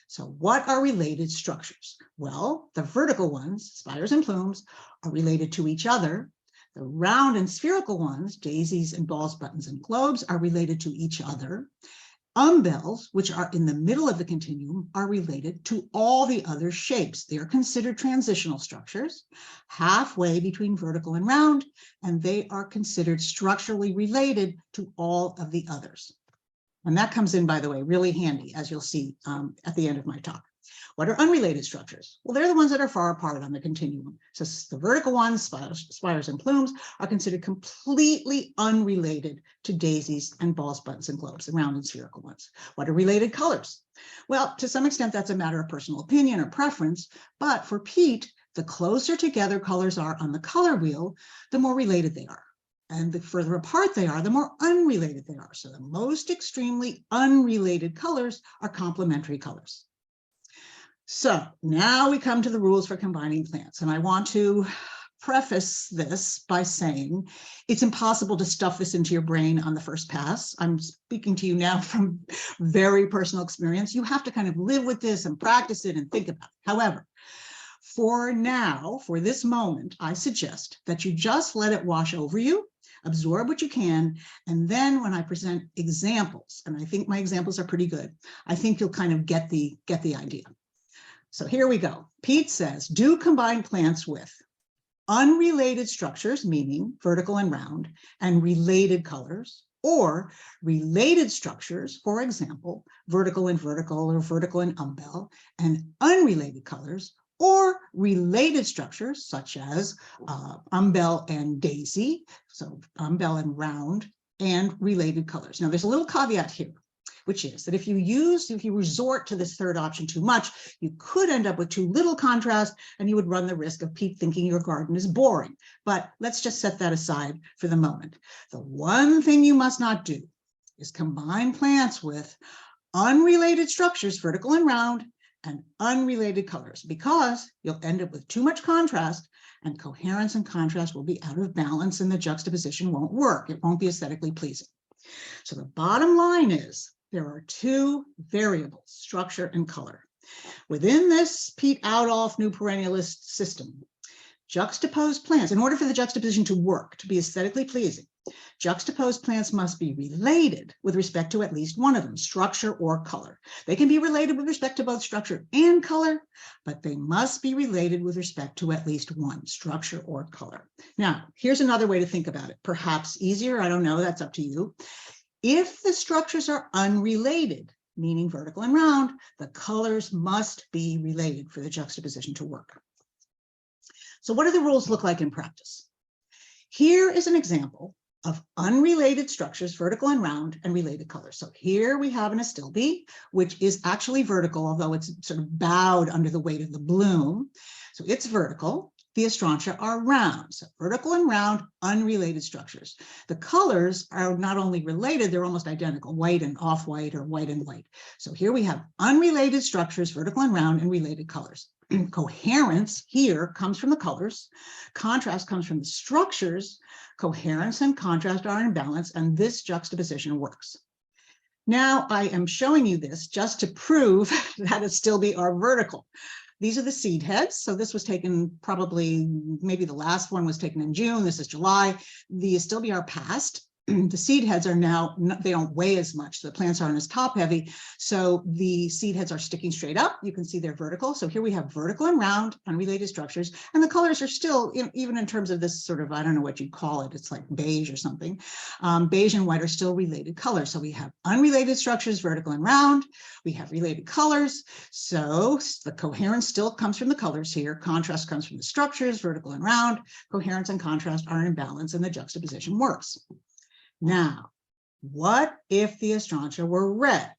So what are related structures? Well, the vertical ones, spires and plumes, are related to each other. The round and spherical ones, daisies and balls, buttons, and globes, are related to each other. Umbels, which are in the middle of the continuum, are related to all the other shapes. They are considered transitional structures, halfway between vertical and round, and they are considered structurally related to all of the others. And that comes in, by the way, really handy, as you'll see at the end of my talk. What are unrelated structures? Well, they're the ones that are far apart on the continuum. So the vertical ones, spires and plumes, are considered completely unrelated to daisies and balls, buttons, and globes, the round and spherical ones. What are related colors? Well, to some extent, that's a matter of personal opinion or preference. But for Piet, the closer together colors are on the color wheel, the more related they are. And the further apart they are, the more unrelated they are. So the most extremely unrelated colors are complementary colors. So now we come to the rules for combining plants. And I want to preface this by saying it's impossible to stuff this into your brain on the first pass. I'm speaking to you now from very personal experience. You have to kind of live with this and practice it and think about it. However, for now, for this moment, I suggest that you just let it wash over you, absorb what you can, and then when I present examples, and I think my examples are pretty good, I think you'll kind of get the idea. So here we go. Piet says, do combine plants with unrelated structures, meaning vertical and round, and related colors, or related structures, for example, vertical and vertical or vertical and umbel, and unrelated colors, or related structures such as umbel and daisy, so umbel and round, and related colors. Now there's a little caveat here, which is that if you resort to this third option too much, you could end up with too little contrast and you would run the risk of Piet thinking your garden is boring. But let's just set that aside for the moment. The one thing you must not do is combine plants with unrelated structures, vertical and round, and unrelated colors, because you'll end up with too much contrast and coherence and contrast will be out of balance and the juxtaposition won't work. It won't be aesthetically pleasing. So the bottom line is there are two variables, structure and color. Within this Piet Oudolf new perennialist system, juxtaposed plants, in order for the juxtaposition to work, to be aesthetically pleasing, juxtaposed plants must be related with respect to at least one of them, structure or color. They can be related with respect to both structure and color, but they must be related with respect to at least one, structure or color. Now, here's another way to think about it, perhaps easier, I don't know, that's up to you. If the structures are unrelated, meaning vertical and round, the colors must be related for the juxtaposition to work. So what do the rules look like in practice? Here is an example of unrelated structures, vertical and round, and related colors. So here we have an astilbe, which is actually vertical, although it's sort of bowed under the weight of the bloom. So it's vertical. The astrantia are round, so vertical and round, unrelated structures. The colors are not only related, they're almost identical, white and off-white or white and white. So here we have unrelated structures, vertical and round, and related colors. Coherence here comes from the colors, contrast comes from the structures, coherence and contrast are in balance, and this juxtaposition works. Now I am showing you this just to prove that astilbe are vertical. These are the seed heads. So this was taken probably, maybe the last one was taken in June. This is July. The astilbe are past. The seed heads are now, they don't weigh as much. The plants aren't as top heavy. So the seed heads are sticking straight up. You can see they're vertical. So here we have vertical and round, unrelated structures. And the colors are still, even in terms of this sort of, I don't know what you'd call it. It's like beige or something. Beige and white are still related colors. So we have unrelated structures, vertical and round. We have related colors. So the coherence still comes from the colors here. Contrast comes from the structures, vertical and round. Coherence and contrast are in balance and the juxtaposition works. Now, what if the astrantia were red?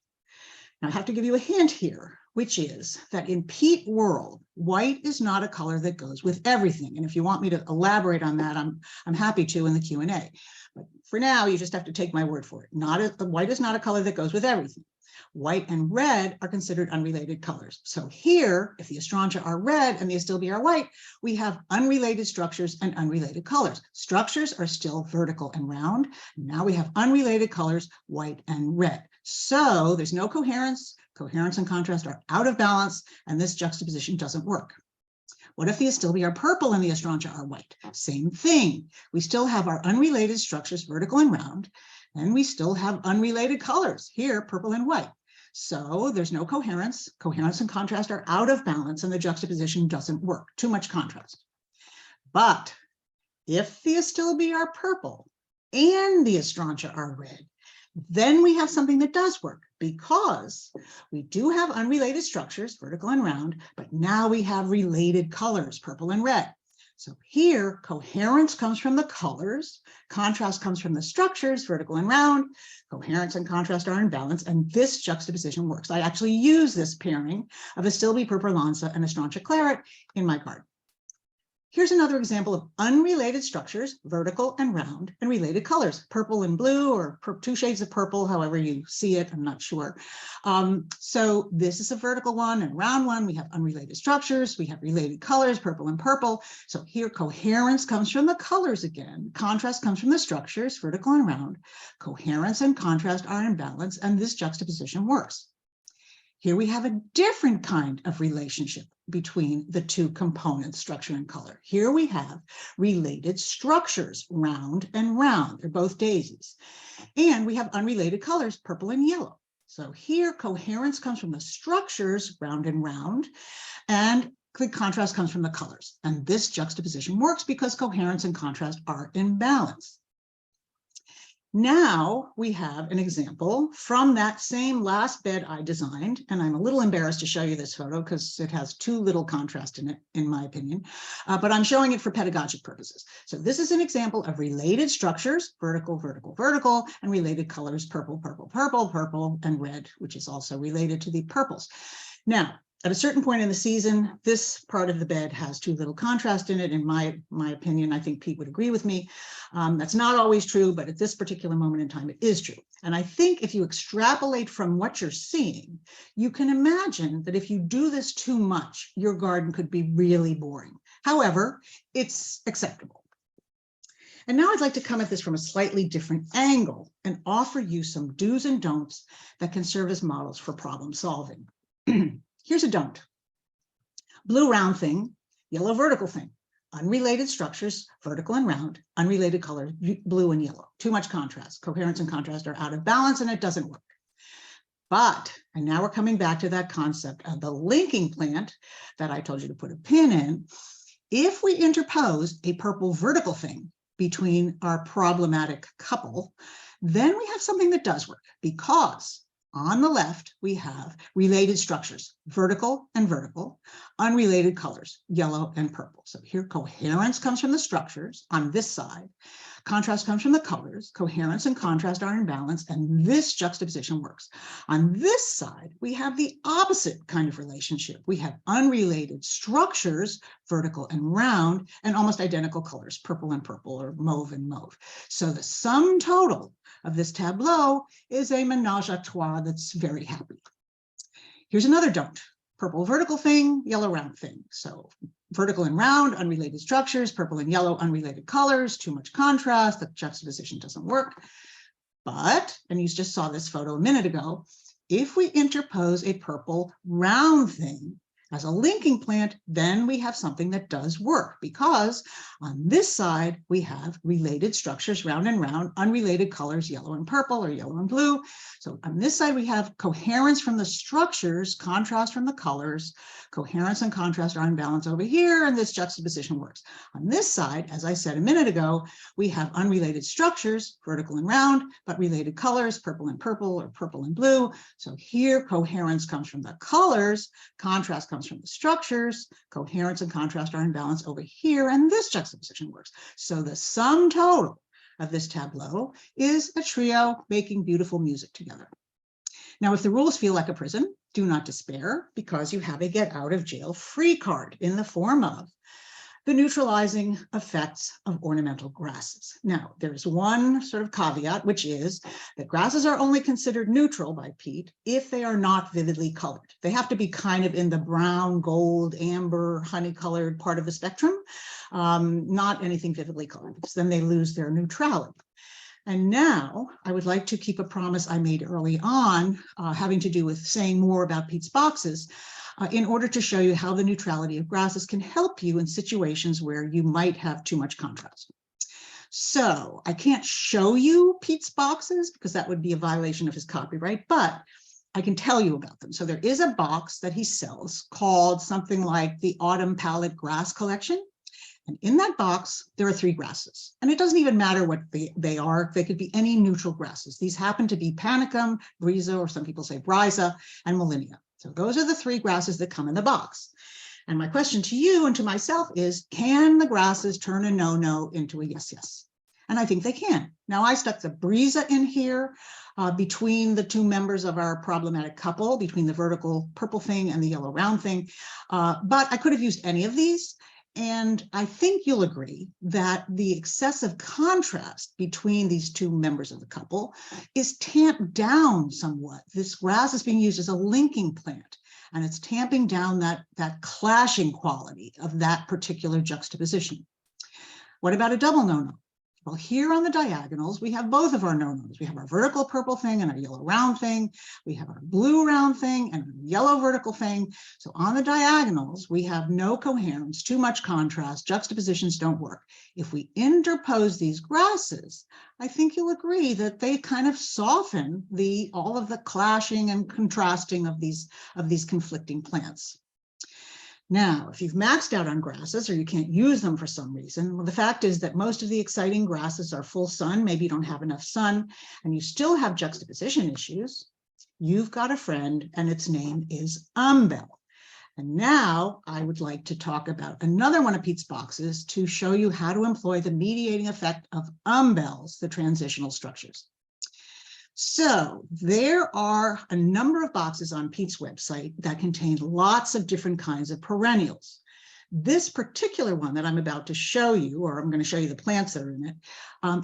Now, I have to give you a hint here, which is that in Piet world, white is not a color that goes with everything. And if you want me to elaborate on that, I'm happy to in the Q&A. But for now, you just have to take my word for it. White is not a color that goes with everything. White and red are considered unrelated colors. So here, if the astrantia are red and the astilbe are white, we have unrelated structures and unrelated colors. Structures are still vertical and round. Now we have unrelated colors, white and red. So there's no coherence. Coherence and contrast are out of balance, and this juxtaposition doesn't work. What if the astilbe are purple and the astrantia are white? Same thing. We still have our unrelated structures, vertical and round. And we still have unrelated colors here, purple and white. So there's no coherence. Coherence and contrast are out of balance and the juxtaposition doesn't work. Too much contrast. But if the astilbe are purple and the astrontia are red, then we have something that does work because we do have unrelated structures, vertical and round, but now we have related colors, purple and red. So here, coherence comes from the colors, contrast comes from the structures, vertical and round, coherence and contrast are in balance, and this juxtaposition works. I actually use this pairing of astilbe purpuranza and astrontia claret in my card. Here's another example of unrelated structures, vertical and round, and related colors, purple and blue, or two shades of purple, however you see it, I'm not sure. So this is a vertical one and round one. We have unrelated structures, we have related colors, purple and purple. So here coherence comes from the colors again, contrast comes from the structures, vertical and round. Coherence and contrast are in balance, and this juxtaposition works. Here we have a different kind of relationship between the two components, structure and color. Here we have related structures, round and round. They're both daisies. And we have unrelated colors, purple and yellow. So here coherence comes from the structures, round and round, and the contrast comes from the colors. And this juxtaposition works because coherence and contrast are in balance. Now we have an example from that same last bed I designed, and I'm a little embarrassed to show you this photo because it has too little contrast in it, in my opinion, but I'm showing it for pedagogic purposes. So this is an example of related structures, vertical, vertical, vertical, and related colors, purple, purple, purple, purple, and red, which is also related to the purples. Now, at a certain point in the season, this part of the bed has too little contrast in it. In my opinion, I think Pete would agree with me. That's not always true, but at this particular moment in time, it is true. And I think if you extrapolate from what you're seeing, you can imagine that if you do this too much, your garden could be really boring. However, it's acceptable. And now I'd like to come at this from a slightly different angle and offer you some do's and don'ts that can serve as models for problem solving. Here's a don't. Blue round thing, yellow vertical thing. Unrelated structures, vertical and round, unrelated colors, blue and yellow. Too much contrast. Coherence and contrast are out of balance and it doesn't work. But, and now we're coming back to that concept of the linking plant that I told you to put a pin in. If we interpose a purple vertical thing between our problematic couple, then we have something that does work because on the left, we have related structures, vertical and vertical, unrelated colors, yellow and purple. So here coherence comes from the structures on this side. Contrast comes from the colors. Coherence and contrast are in balance, and this juxtaposition works. On this side, we have the opposite kind of relationship. We have unrelated structures, vertical and round, and almost identical colors, purple and purple, or mauve and mauve. So the sum total of this tableau is a menage a trois that's very happy. Here's another don't. Purple vertical thing, yellow round thing. So vertical and round, unrelated structures, purple and yellow, unrelated colors, too much contrast, the juxtaposition doesn't work. But, and you just saw this photo a minute ago, if we interpose a purple round thing as a linking plant, then we have something that does work because on this side, we have related structures, round and round, unrelated colors, yellow and purple or yellow and blue. So on this side, we have coherence from the structures, contrast from the colors, coherence and contrast are in balance over here, and this juxtaposition works. On this side, as I said a minute ago, we have unrelated structures, vertical and round, but related colors, purple and purple or purple and blue. So here, coherence comes from the colors, contrast comes from the structures, coherence and contrast are in balance over here, and this juxtaposition works. So the sum total of this tableau is a trio making beautiful music together. Now, if the rules feel like a prison, do not despair because you have a get out of jail free card in the form of the neutralizing effects of ornamental grasses. Now, there's one sort of caveat, which is that grasses are only considered neutral by Pete if they are not vividly colored. They have to be kind of in the brown, gold, amber, honey-colored part of the spectrum, not anything vividly colored, because then they lose their neutrality. And now I would like to keep a promise I made early on, having to do with saying more about Pete's boxes, in order to show you how the neutrality of grasses can help you in situations where you might have too much contrast. So I can't show you Piet's boxes because that would be a violation of his copyright, but I can tell you about them. So there is a box that he sells called something like the Autumn Palette Grass Collection. And in that box, there are 3 grasses. And it doesn't even matter what they are. They could be any neutral grasses. These happen to be panicum, brisa, or some people say brisa, and molinia. So those are the 3 grasses that come in the box. And my question to you and to myself is, can the grasses turn a no-no into a yes-yes? And I think they can. Now, I stuck the brisa in here between the 2 members of our problematic couple, between the vertical purple thing and the yellow round thing. But I could have used any of these. And I think you'll agree that the excessive contrast between these 2 members of the couple is tamped down somewhat. This grass is being used as a linking plant, and it's tamping down that clashing quality of that particular juxtaposition. What about a double no-no? Well, here on the diagonals, we have both of our no-nos. We have our vertical purple thing and our yellow round thing. We have our blue round thing and yellow vertical thing. So on the diagonals, we have no coherence, too much contrast, juxtapositions don't work. If we interpose these grasses, I think you'll agree that they kind of soften all of the clashing and contrasting of these conflicting plants. Now, if you've maxed out on grasses or you can't use them for some reason, well, the fact is that most of the exciting grasses are full sun. Maybe you don't have enough sun and you still have juxtaposition issues. You've got a friend and its name is umbel. And now I would like to talk about another one of Piet's boxes to show you how to employ the mediating effect of umbels, the transitional structures. So there are a number of boxes on Piet's website that contain lots of different kinds of perennials. This particular one that I'm about to show you, or I'm going to show you the plants that are in it,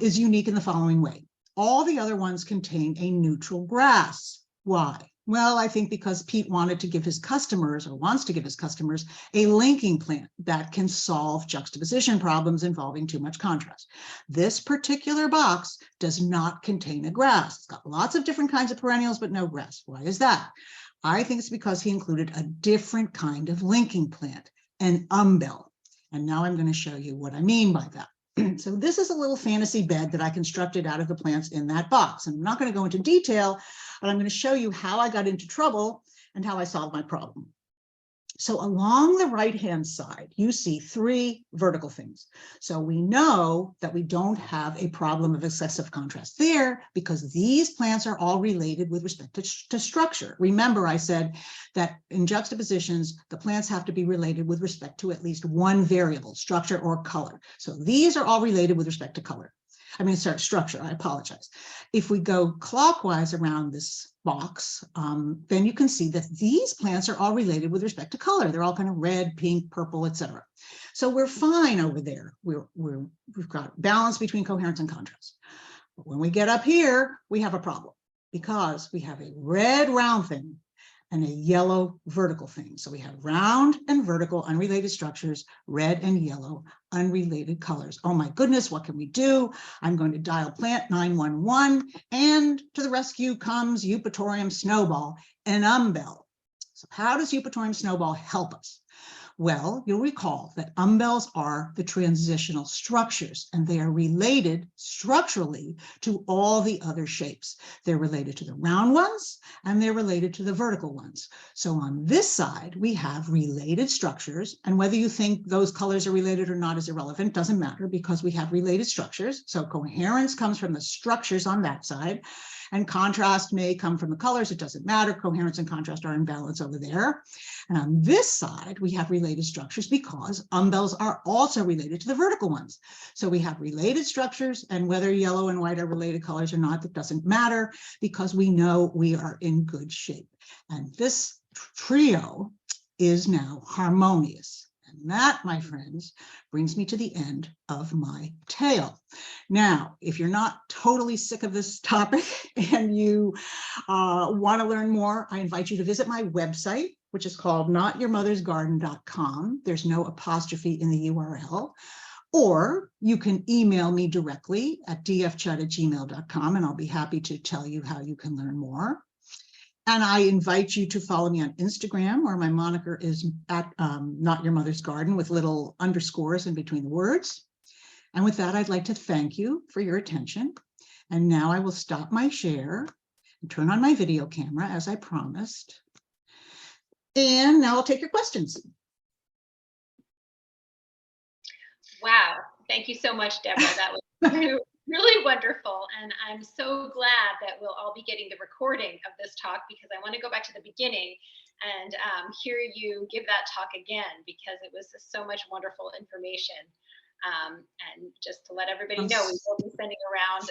is unique in the following way. All the other ones contain a neutral grass. Why? Well, I think because Piet wanted to give his customers, or wants to give his customers, a linking plant that can solve juxtaposition problems involving too much contrast. This particular box does not contain a grass. It's got lots of different kinds of perennials, but no grass. Why is that? I think it's because he included a different kind of linking plant, an umbel. And now I'm going to show you what I mean by that. So this is a little fantasy bed that I constructed out of the plants in that box. And I'm not going to go into detail, but I'm going to show you how I got into trouble and how I solved my problem. So along the right-hand side, you see 3 vertical things. So we know that we don't have a problem of excessive contrast there because these plants are all related with respect to structure. Remember, I said that in juxtapositions, the plants have to be related with respect to at least one variable, structure or color. So these are all related with respect to color. Structure, I apologize. If we go clockwise around this box, then you can see that these plants are all related with respect to color. They're all kind of red, pink, purple, etc. So we're fine over there. We've got balance between coherence and contrast. But when we get up here, we have a problem because we have a red round thing and a yellow vertical thing. So we have round and vertical unrelated structures, red and yellow unrelated colors. Oh my goodness, what can we do? I'm going to dial plant 911, and to the rescue comes Eupatorium snowball, an umbel. So how does Eupatorium snowball help us? Well, you'll recall that umbels are the transitional structures, and they are related structurally to all the other shapes. They're related to the round ones, and they're related to the vertical ones. So on this side, we have related structures, and whether you think those colors are related or not is irrelevant, doesn't matter, because we have related structures. So coherence comes from the structures on that side, and contrast may come from the colors. It doesn't matter. Coherence and contrast are in balance over there. And on this side, we have related structures because umbels are also related to the vertical ones. So we have related structures, and whether yellow and white are related colors or not, that doesn't matter because we know we are in good shape. And this trio is now harmonious. And that, my friends, brings me to the end of my tale. Now, if you're not totally sick of this topic and you want to learn more, I invite you to visit my website, which is called notyourmothersgarden.com. There's no apostrophe in the URL. Or you can email me directly at dfchud@gmail.com, and I'll be happy to tell you how you can learn more. And I invite you to follow me on Instagram, where my moniker is at Not Your Mother's Garden with little underscores in between the words. And with that, I'd like to thank you for your attention. And now I will stop my share and turn on my video camera as I promised. And now I'll take your questions. Wow, thank you so much, Deborah. That was really wonderful. And I'm so glad that we'll all be getting the recording of this talk, because I want to go back to the beginning and hear you give that talk again, because it was so much wonderful information. And just to let everybody know, we will be sending around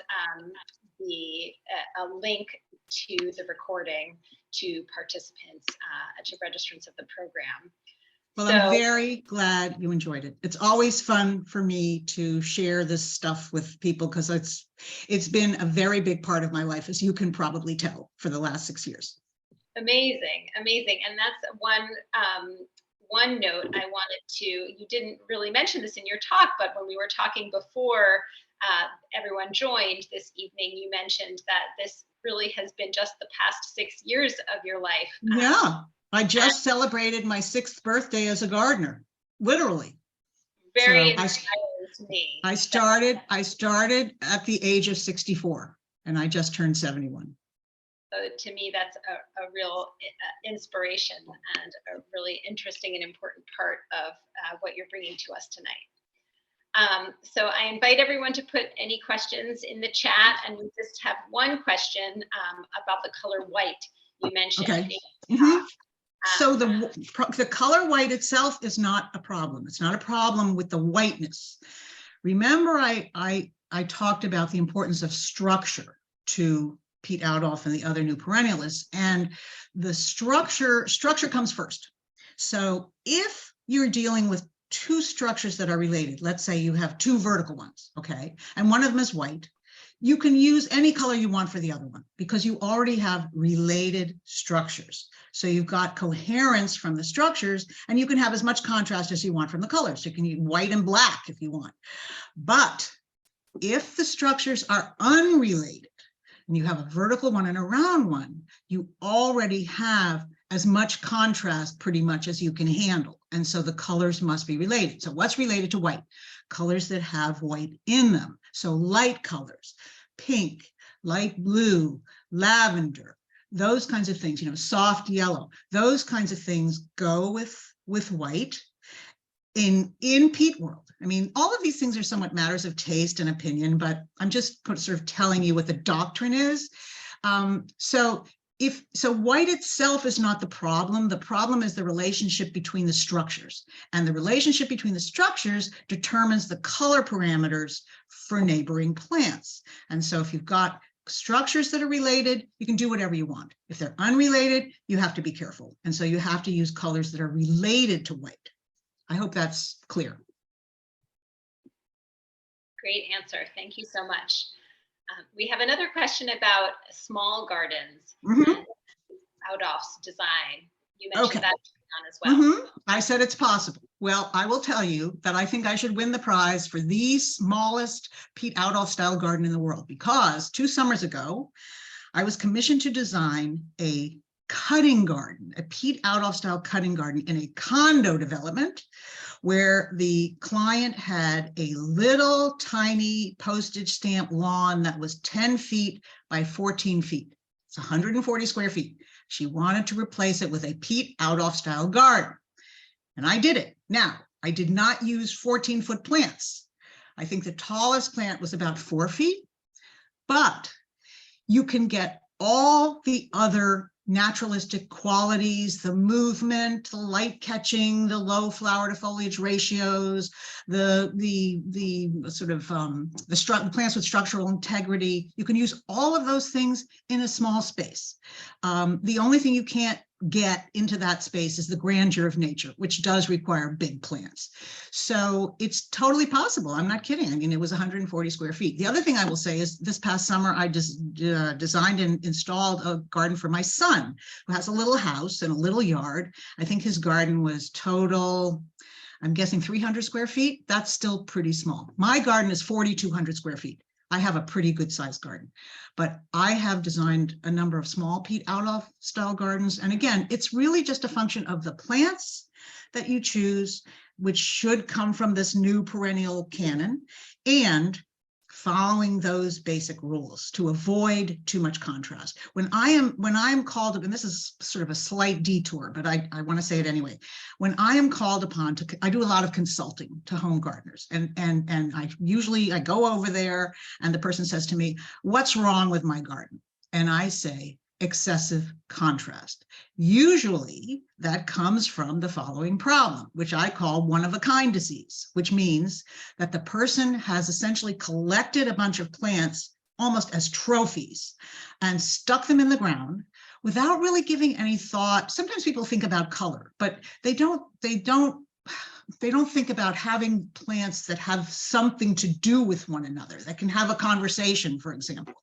a link to the recording to participants, to registrants of the program. Well, so, I'm very glad you enjoyed it. It's always fun for me to share this stuff with people, because it's been a very big part of my life, as you can probably tell, for the last 6 years. Amazing, amazing. And that's one note I wanted to, you didn't really mention this in your talk, but when we were talking before everyone joined this evening, you mentioned that this really has been just the past 6 years of your life. Yeah. I just celebrated my 6th birthday as a gardener, literally. Very inspiring to me. I started at the age of 64, and I just turned 71. So to me, that's a real inspiration and a really interesting and important part of what you're bringing to us tonight. So I invite everyone to put any questions in the chat, and we just have one question about the color white you mentioned. Okay. Mm-hmm. So the color white itself is not a problem. It's not a problem with the whiteness. Remember, I talked about the importance of structure to Piet Oudolf and the other new perennialists, and the structure comes first. So if you're dealing with 2 structures that are related, let's say you have 2 vertical ones, okay, and one of them is white, you can use any color you want for the other one, because you already have related structures. So you've got coherence from the structures, and you can have as much contrast as you want from the colors. So you can use white and black if you want. But if the structures are unrelated, and you have a vertical one and a round one, you already have as much contrast pretty much as you can handle. And so the colors must be related. So what's related to white? Colors that have white in them. So light colors, pink, light blue, lavender, those kinds of things, soft yellow, those kinds of things go with white in Piet world. I mean, all of these things are somewhat matters of taste and opinion, but I'm just sort of telling you what the doctrine is. So white itself is not the problem. The problem is the relationship between the structures, and the relationship between the structures determines the color parameters for neighboring plants. And so if you've got structures that are related, you can do whatever you want. If they're unrelated, you have to be careful. And so you have to use colors that are related to white. I hope that's clear. Great answer. Thank you so much. We have another question about small gardens and Oudolf's design. You mentioned that as well. I said it's possible. Well, I will tell you that I think I should win the prize for the smallest Piet Oudolf style garden in the world, because 2 summers ago, I was commissioned to design a cutting garden, a Piet Oudolf style cutting garden in a condo development, where the client had a little tiny postage stamp lawn that was 10 feet by 14 feet. It's 140 square feet. She wanted to replace it with a Piet Oudolf style garden. And I did it. Now, I did not use 14-foot plants. I think the tallest plant was about 4 feet, but you can get all the other naturalistic qualities, the movement, the light catching, the low flower to foliage ratios, the plants with structural integrity. You can use all of those things in a small space. The only thing you can't get into that space is the grandeur of nature, which does require big plants. So it's totally possible. I'm not kidding. I mean, it was 140 square feet. The other thing I will say is this past summer, I just designed and installed a garden for my son, who has a little house and a little yard. I think his garden was total, I'm guessing 300 square feet. That's still pretty small. My garden is 4,200 square feet. I have a pretty good sized garden, but I have designed a number of small Piet Oudolf style gardens. And again, it's really just a function of the plants, that you choose, which should come from this new perennial canon, and following those basic rules to avoid too much contrast. When I'm called, and this is sort of a slight detour, but I want to say it anyway. When I am called upon to, I do a lot of consulting to home gardeners, and I go over there, and the person says to me, "What's wrong with my garden?" And I say, excessive contrast. Usually that comes from the following problem, which I call one-of-a-kind disease, which means that the person has essentially collected a bunch of plants almost as trophies and stuck them in the ground without really giving any thought. Sometimes people think about color, but they don't think about having plants that have something to do with one another, that can have a conversation, for example.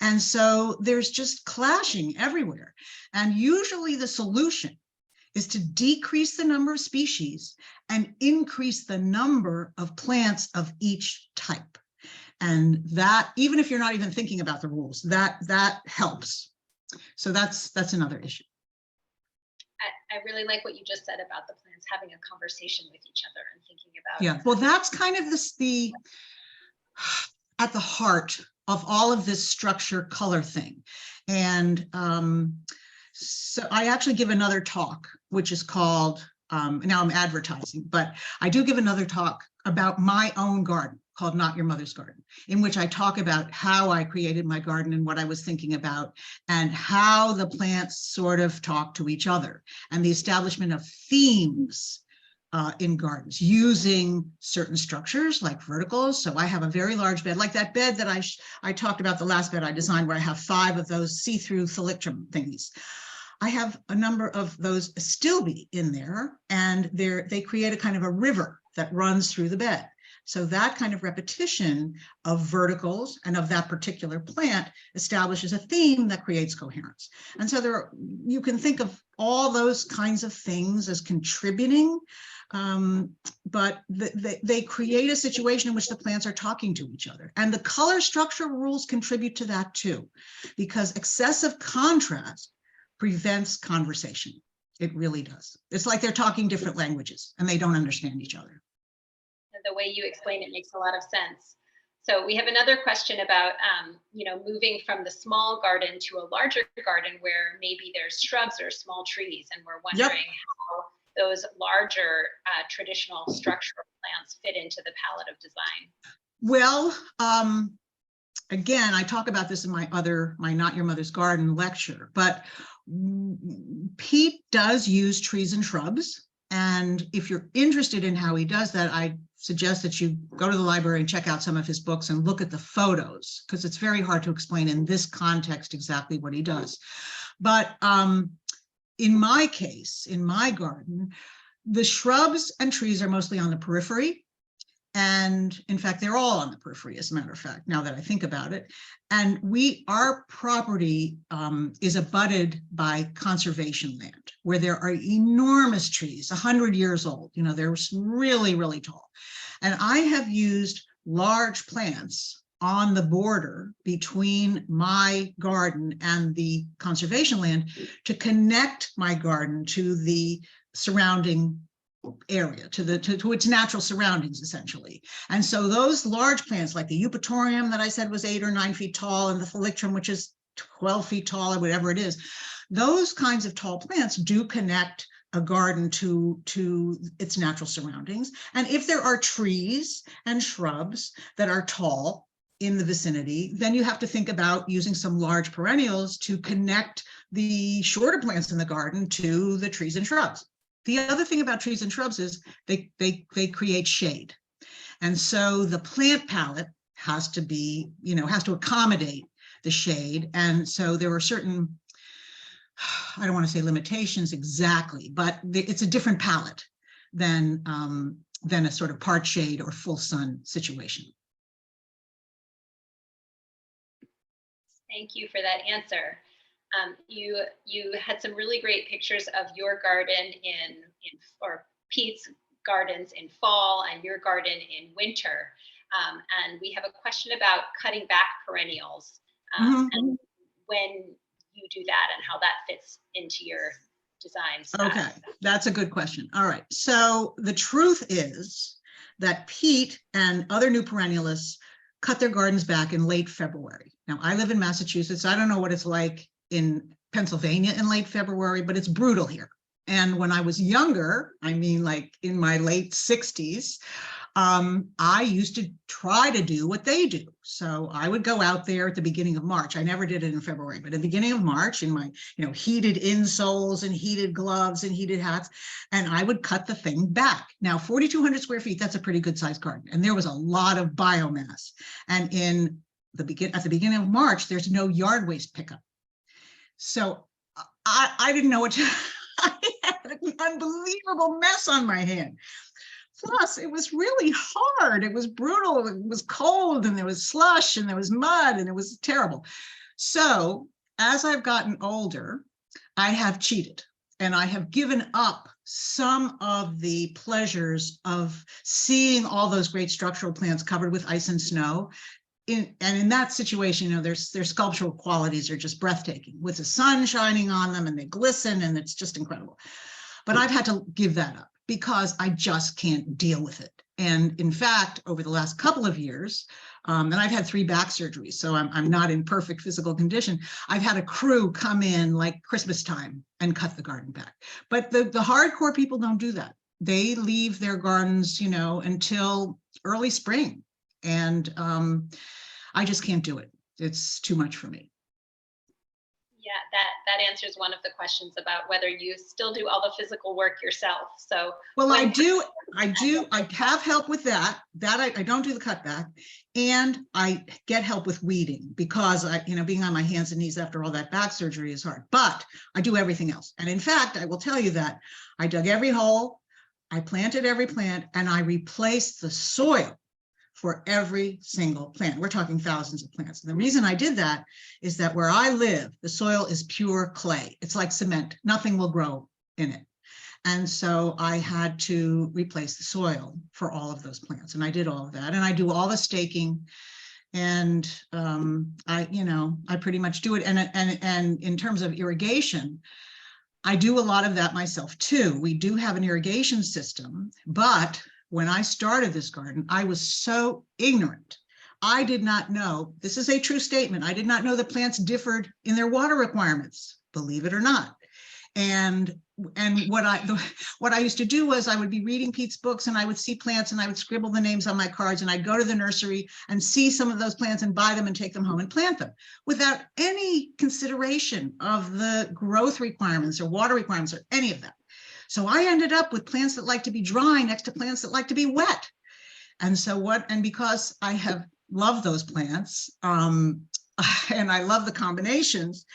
And so there's just clashing everywhere. And usually the solution is to decrease the number of species and increase the number of plants of each type. And that, even if you're not even thinking about the rules, that helps. So that's another issue. I really like what you just said about the plants having a conversation with each other and thinking about. Yeah, well, that's kind of the at the heart of all of this structure color thing. And so I actually give another talk, which is called, now I'm advertising, but I do give another talk about my own garden called Not Your Mother's Garden, in which I talk about how I created my garden and what I was thinking about, and how the plants sort of talk to each other, and the establishment of themes in gardens using certain structures like verticals. So I have a very large bed, like that bed that I talked about, the last bed I designed, where I have 5 of those see-through thalictrum thingies. I have a number of those stilbe in there, and they create a kind of a river that runs through the bed. So that kind of repetition of verticals and of that particular plant establishes a theme that creates coherence. And so you can think of all those kinds of things as contributing, but they create a situation in which the plants are talking to each other. And the color structure rules contribute to that too, because excessive contrast prevents conversation. It really does. It's like they're talking different languages and they don't understand each other. The way you explain it makes a lot of sense. So we have another question about, moving from the small garden to a larger garden where maybe there's shrubs or small trees, and we're wondering how those larger traditional structural plants fit into the palette of design. Well, again, I talk about this in my Not Your Mother's Garden lecture, but Piet does use trees and shrubs. And if you're interested in how he does that, I suggest that you go to the library and check out some of his books and look at the photos, because it's very hard to explain in this context exactly what he does. But in my case, in my garden, the shrubs and trees are mostly on the periphery. And in fact, they're all on the periphery, as a matter of fact, now that I think about it. And our property is abutted by conservation land, where there are enormous trees, 100 years old. They're really, really tall. And I have used large plants on the border between my garden and the conservation land to connect my garden to the surrounding area, to its natural surroundings, essentially. And so those large plants, like the eupatorium that I said was 8 or 9 feet tall, and the thalictrum, which is 12 feet tall, or whatever it is, those kinds of tall plants do connect a garden to its natural surroundings. And if there are trees and shrubs that are tall in the vicinity, then you have to think about using some large perennials to connect the shorter plants in the garden to the trees and shrubs. The other thing about trees and shrubs is they create shade. And so the plant palette has to accommodate the shade. And so there are certain, I don't want to say limitations exactly, but it's a different palette than a sort of part shade or full sun situation. Thank you for that answer. You had some really great pictures of your garden or Piet's gardens in fall and your garden in winter. And we have a question about cutting back perennials and when you do that and how that fits into your design style? Okay, that's a good question. All right. So the truth is that Piet and other new perennialists cut their gardens back in late February. Now, I live in Massachusetts. I don't know what it's like in Pennsylvania in late February, but it's brutal here. And when I was younger, I mean, like in my late 60s, I used to try to do what they do. So I would go out there at the beginning of March. I never did it in February, but at the beginning of March in my, heated insoles and heated gloves and heated hats, and I would cut the thing back. Now, 4,200 square feet, that's a pretty good sized garden. And there was a lot of biomass. And at the beginning of March, there's no yard waste pickup. So I didn't know what to, I had an unbelievable mess on my hand. Plus, it was really hard. It was brutal. It was cold, and there was slush, and there was mud, and it was terrible. So as I've gotten older, I have cheated, and I have given up some of the pleasures of seeing all those great structural plants covered with ice and snow. In that situation, their sculptural qualities are just breathtaking with the sun shining on them, and they glisten, and it's just incredible. But I've had to give that up because I just can't deal with it. And in fact, over the last couple of years, and I've had 3 back surgeries, so I'm not in perfect physical condition. I've had a crew come in like Christmas time and cut the garden back. But the hardcore people don't do that. They leave their gardens, until early spring. And I just can't do it. It's too much for me. Yeah, that answers one of the questions about whether you still do all the physical work yourself. So, well, I do. I have help with that. I don't do the cutback, and I get help with weeding because being on my hands and knees after all that back surgery is hard. But I do everything else. And in fact, I will tell you that I dug every hole, I planted every plant, and I replaced the soil for every single plant. We're talking thousands of plants. And the reason I did that is that where I live, the soil is pure clay. It's like cement. Nothing will grow in it. And so I had to replace the soil for all of those plants. And I did all of that. And I do all the staking. And I pretty much do it. And in terms of irrigation, I do a lot of that myself too. We do have an irrigation system, but when I started this garden, I was so ignorant. I did not know, this is a true statement, I did not know that plants differed in their water requirements, believe it or not. And what I used to do was I would be reading Pete's books, and I would see plants, and I would scribble the names on my cards, and I'd go to the nursery and see some of those plants and buy them and take them home and plant them without any consideration of the growth requirements or water requirements or any of that. So I ended up with plants that like to be dry next to plants that like to be wet. And because I have loved those plants, and I love the combinations,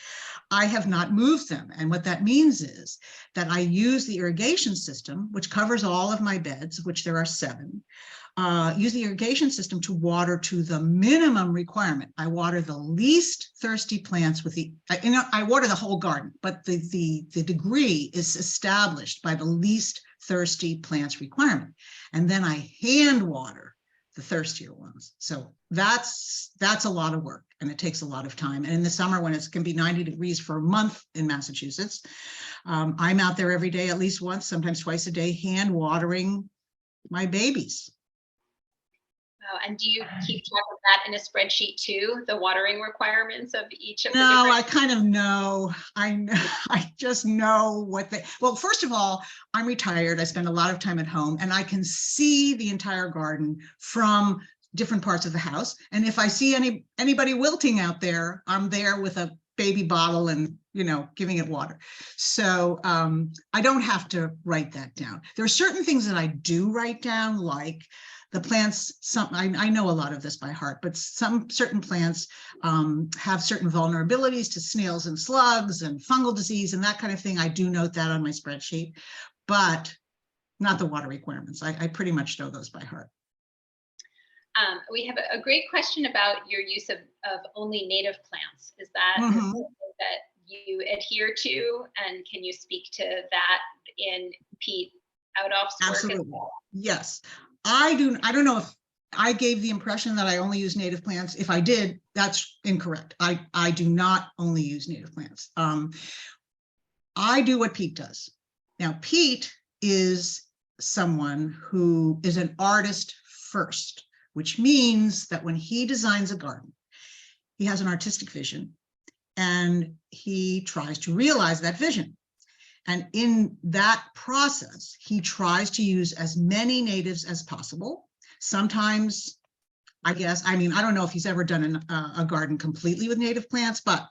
I have not moved them. And what that means is that I use the irrigation system, which covers all of my beds, which there are 7, use the irrigation system to water to the minimum requirement. I water the least thirsty plants with I water the whole garden, but the degree is established by the least thirsty plants requirement. And then I hand water the thirstier ones. So that's a lot of work, and it takes a lot of time. And in the summer, when it can be 90 degrees for a month in Massachusetts, I'm out there every day, at least once, sometimes twice a day, hand watering my babies. Oh, and do you keep track of that in a spreadsheet too, the watering requirements of each of the No, different? I kind of know. I just know what well, first of all, I'm retired. I spend a lot of time at home, and I can see the entire garden from different parts of the house. And if I see anybody wilting out there, I'm there with a baby bottle and, giving it water. So I don't have to write that down. There are certain things that I do write down, like the plants, I know a lot of this by heart, but certain plants have certain vulnerabilities to snails and slugs and fungal disease and that kind of thing. I do note that on my spreadsheet, but not the water requirements. I pretty much know those by heart. We have a great question about your use of only native plants. Is that something that you adhere to? And can you speak to that in Piet Oudolf's work? Absolutely. Yes. I don't know if I gave the impression that I only use native plants. If I did, that's incorrect. I do not only use native plants. I do what Piet does. Now, Piet is someone who is an artist first, which means that when he designs a garden, he has an artistic vision and he tries to realize that vision. And in that process, he tries to use as many natives as possible. Sometimes, I don't know if he's ever done a garden completely with native plants, but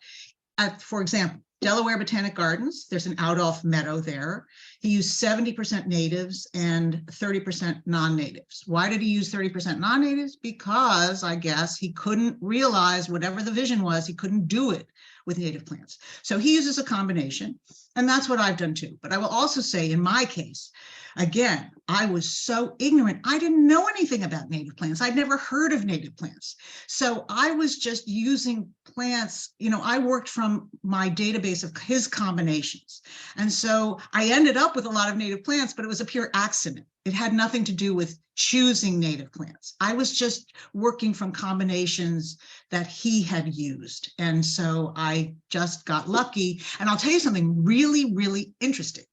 for example, Delaware Botanic Gardens, there's an Oudolf meadow there. He used 70% natives and 30% non-natives. Why did he use 30% non-natives? Because I guess he couldn't realize whatever the vision was, he couldn't do it with native plants. So he uses a combination, and that's what I've done too. But I will also say in my case, again, I was so ignorant. I didn't know anything about native plants. I'd never heard of native plants. So I was just using plants, I worked from my database of his combinations. And so I ended up with a lot of native plants, but it was a pure accident. It had nothing to do with choosing native plants. I was just working from combinations that he had used. And so I just got lucky. And I'll tell you something really, really interesting,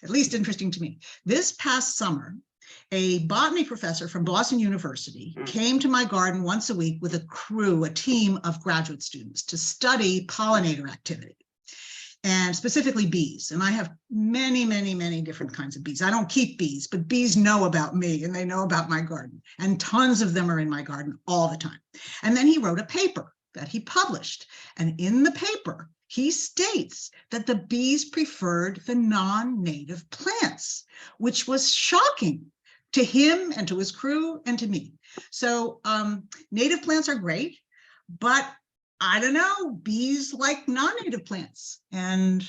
at least interesting to me. This past summer, a botany professor from Boston University came to my garden once a week with a team of graduate students to study pollinator activity, and specifically bees. And I have many, many, many different kinds of bees. I don't keep bees, but bees know about me and they know about my garden. And tons of them are in my garden all the time. And then he wrote a paper that he published. And in the paper, he states that the bees preferred the non-native plants, which was shocking to him and to his crew and to me. So native plants are great, but I don't know, bees like non-native plants. And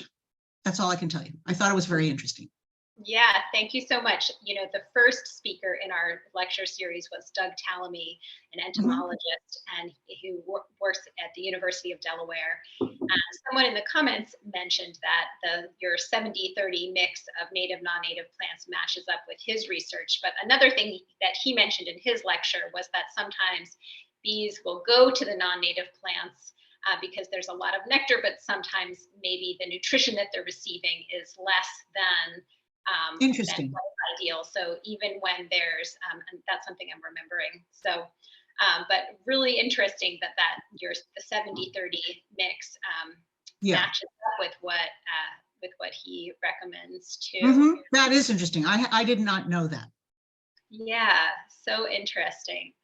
that's all I can tell you. I thought it was very interesting. Yeah, thank you so much. The first speaker in our lecture series was Doug Tallamy, an entomologist, and who works at the University of Delaware. Someone in the comments mentioned that your 70-30 mix of native, non-native plants matches up with his research. But another thing that he mentioned in his lecture was that sometimes bees will go to the non-native plants because there's a lot of nectar, but sometimes maybe the nutrition that they're receiving is less than interesting. Ideal. So even when there's, and that's something I'm remembering. So, but really interesting that the 70-30 mix matches up with what he recommends too. That is interesting. I did not know that. Yeah, so interesting.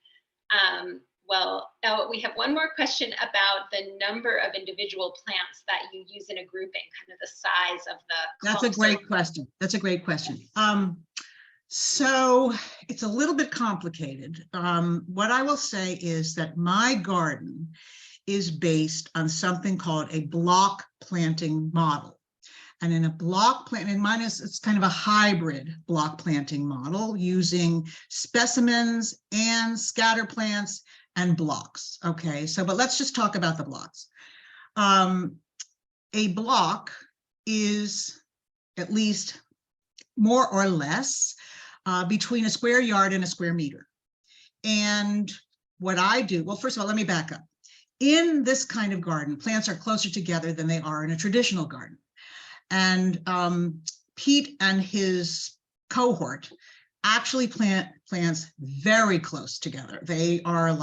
Well, we have one more question about the number of individual plants that you use in a grouping, kind of the size of the. That's a great question. That's a great question. So it's a little bit complicated. What I will say is that my garden is based on something called a block planting model. And in a block plant, and mine it's kind of a hybrid block planting model using specimens and scatter plants and blocks. Okay, but let's just talk about the blocks. A block is at least more or less between a square yard and a square meter. And what I do, well, first of all, let me back up. In this kind of garden, plants are closer together than they are in a traditional garden. And Piet and his cohort actually plant plants very close together. They are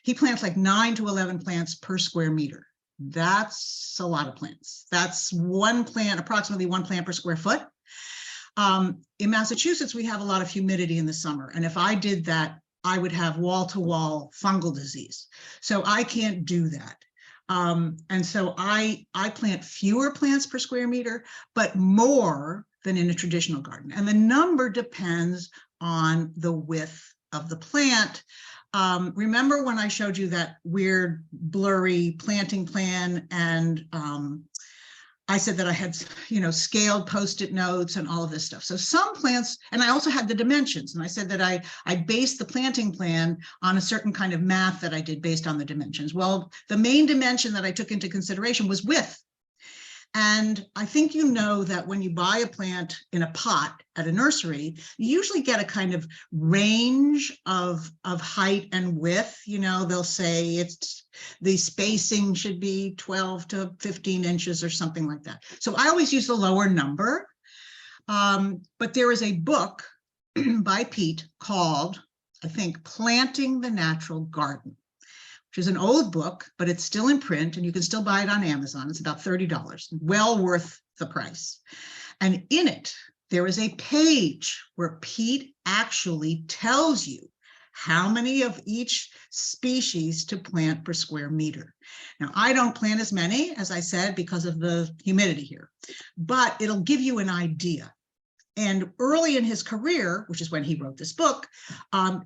he plants like 9 to 11 plants per square meter. That's a lot of plants. That's approximately one plant per square foot. In Massachusetts, we have a lot of humidity in the summer. And if I did that, I would have wall-to-wall fungal disease. So I can't do that. And so I plant fewer plants per square meter, but more than in a traditional garden. And the number depends on the width of the plant. Remember when I showed you that weird, blurry planting plan, and I said that I had, scaled Post-it notes and all of this stuff. So some plants, and I also had the dimensions, and I said that I based the planting plan on a certain kind of math that I did based on the dimensions. Well, the main dimension that I took into consideration was width. And I think you know that when you buy a plant in a pot at a nursery, you usually get a kind of range of height and width. You know, they'll say the spacing should be 12 to 15 inches or something like that. So I always use the lower number. But there is a book by Piet called, I think, Planting the Natural Garden, which is an old book, but it's still in print and you can still buy it on Amazon. It's about $30, well worth the price. And in it, there is a page where Piet actually tells you how many of each species to plant per square meter. Now, I don't plant as many, as I said, because of the humidity here, but it'll give you an idea. And early in his career, which is when he wrote this book,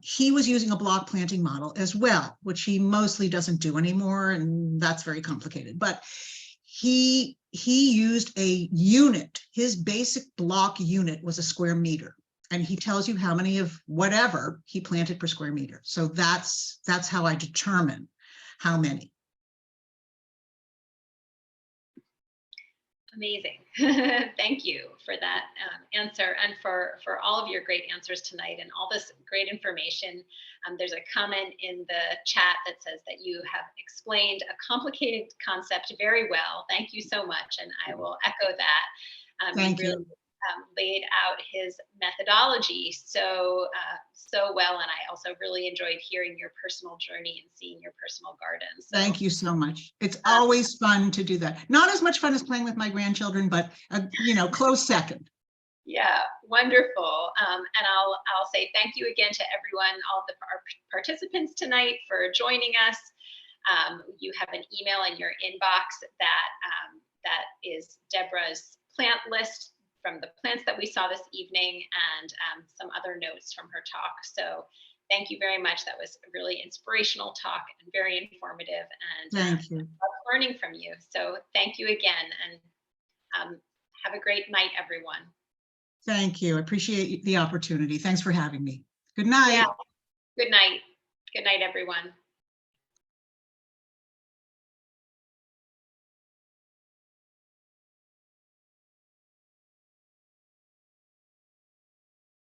he was using a block planting model as well, which he mostly doesn't do anymore, and that's very complicated. But he used a unit. His basic block unit was a square meter, and he tells you how many of whatever he planted per square meter. So that's how I determine how many. Amazing. Thank you for that answer and for all of your great answers tonight and all this great information. There's a comment in the chat that says that you have explained a complicated concept very well. Thank you so much. And I will echo that. Thank you. Laid out his methodology so well, and I also really enjoyed hearing your personal journey and seeing your personal garden. So, thank you so much. It's always fun to do that. Not as much fun as playing with my grandchildren, but close second. Yeah, wonderful. And I'll say thank you again to everyone, all of our participants tonight for joining us. You have an email in your inbox that is Deborah's plant list from the plants that we saw this evening and some other notes from her talk. So thank you very much. That was a really inspirational talk and very informative, and thank you. Learning from you. So thank you again, and have a great night, everyone. Thank you. I appreciate the opportunity. Thanks for having me. Good night. Yeah. Good night. Good night, everyone.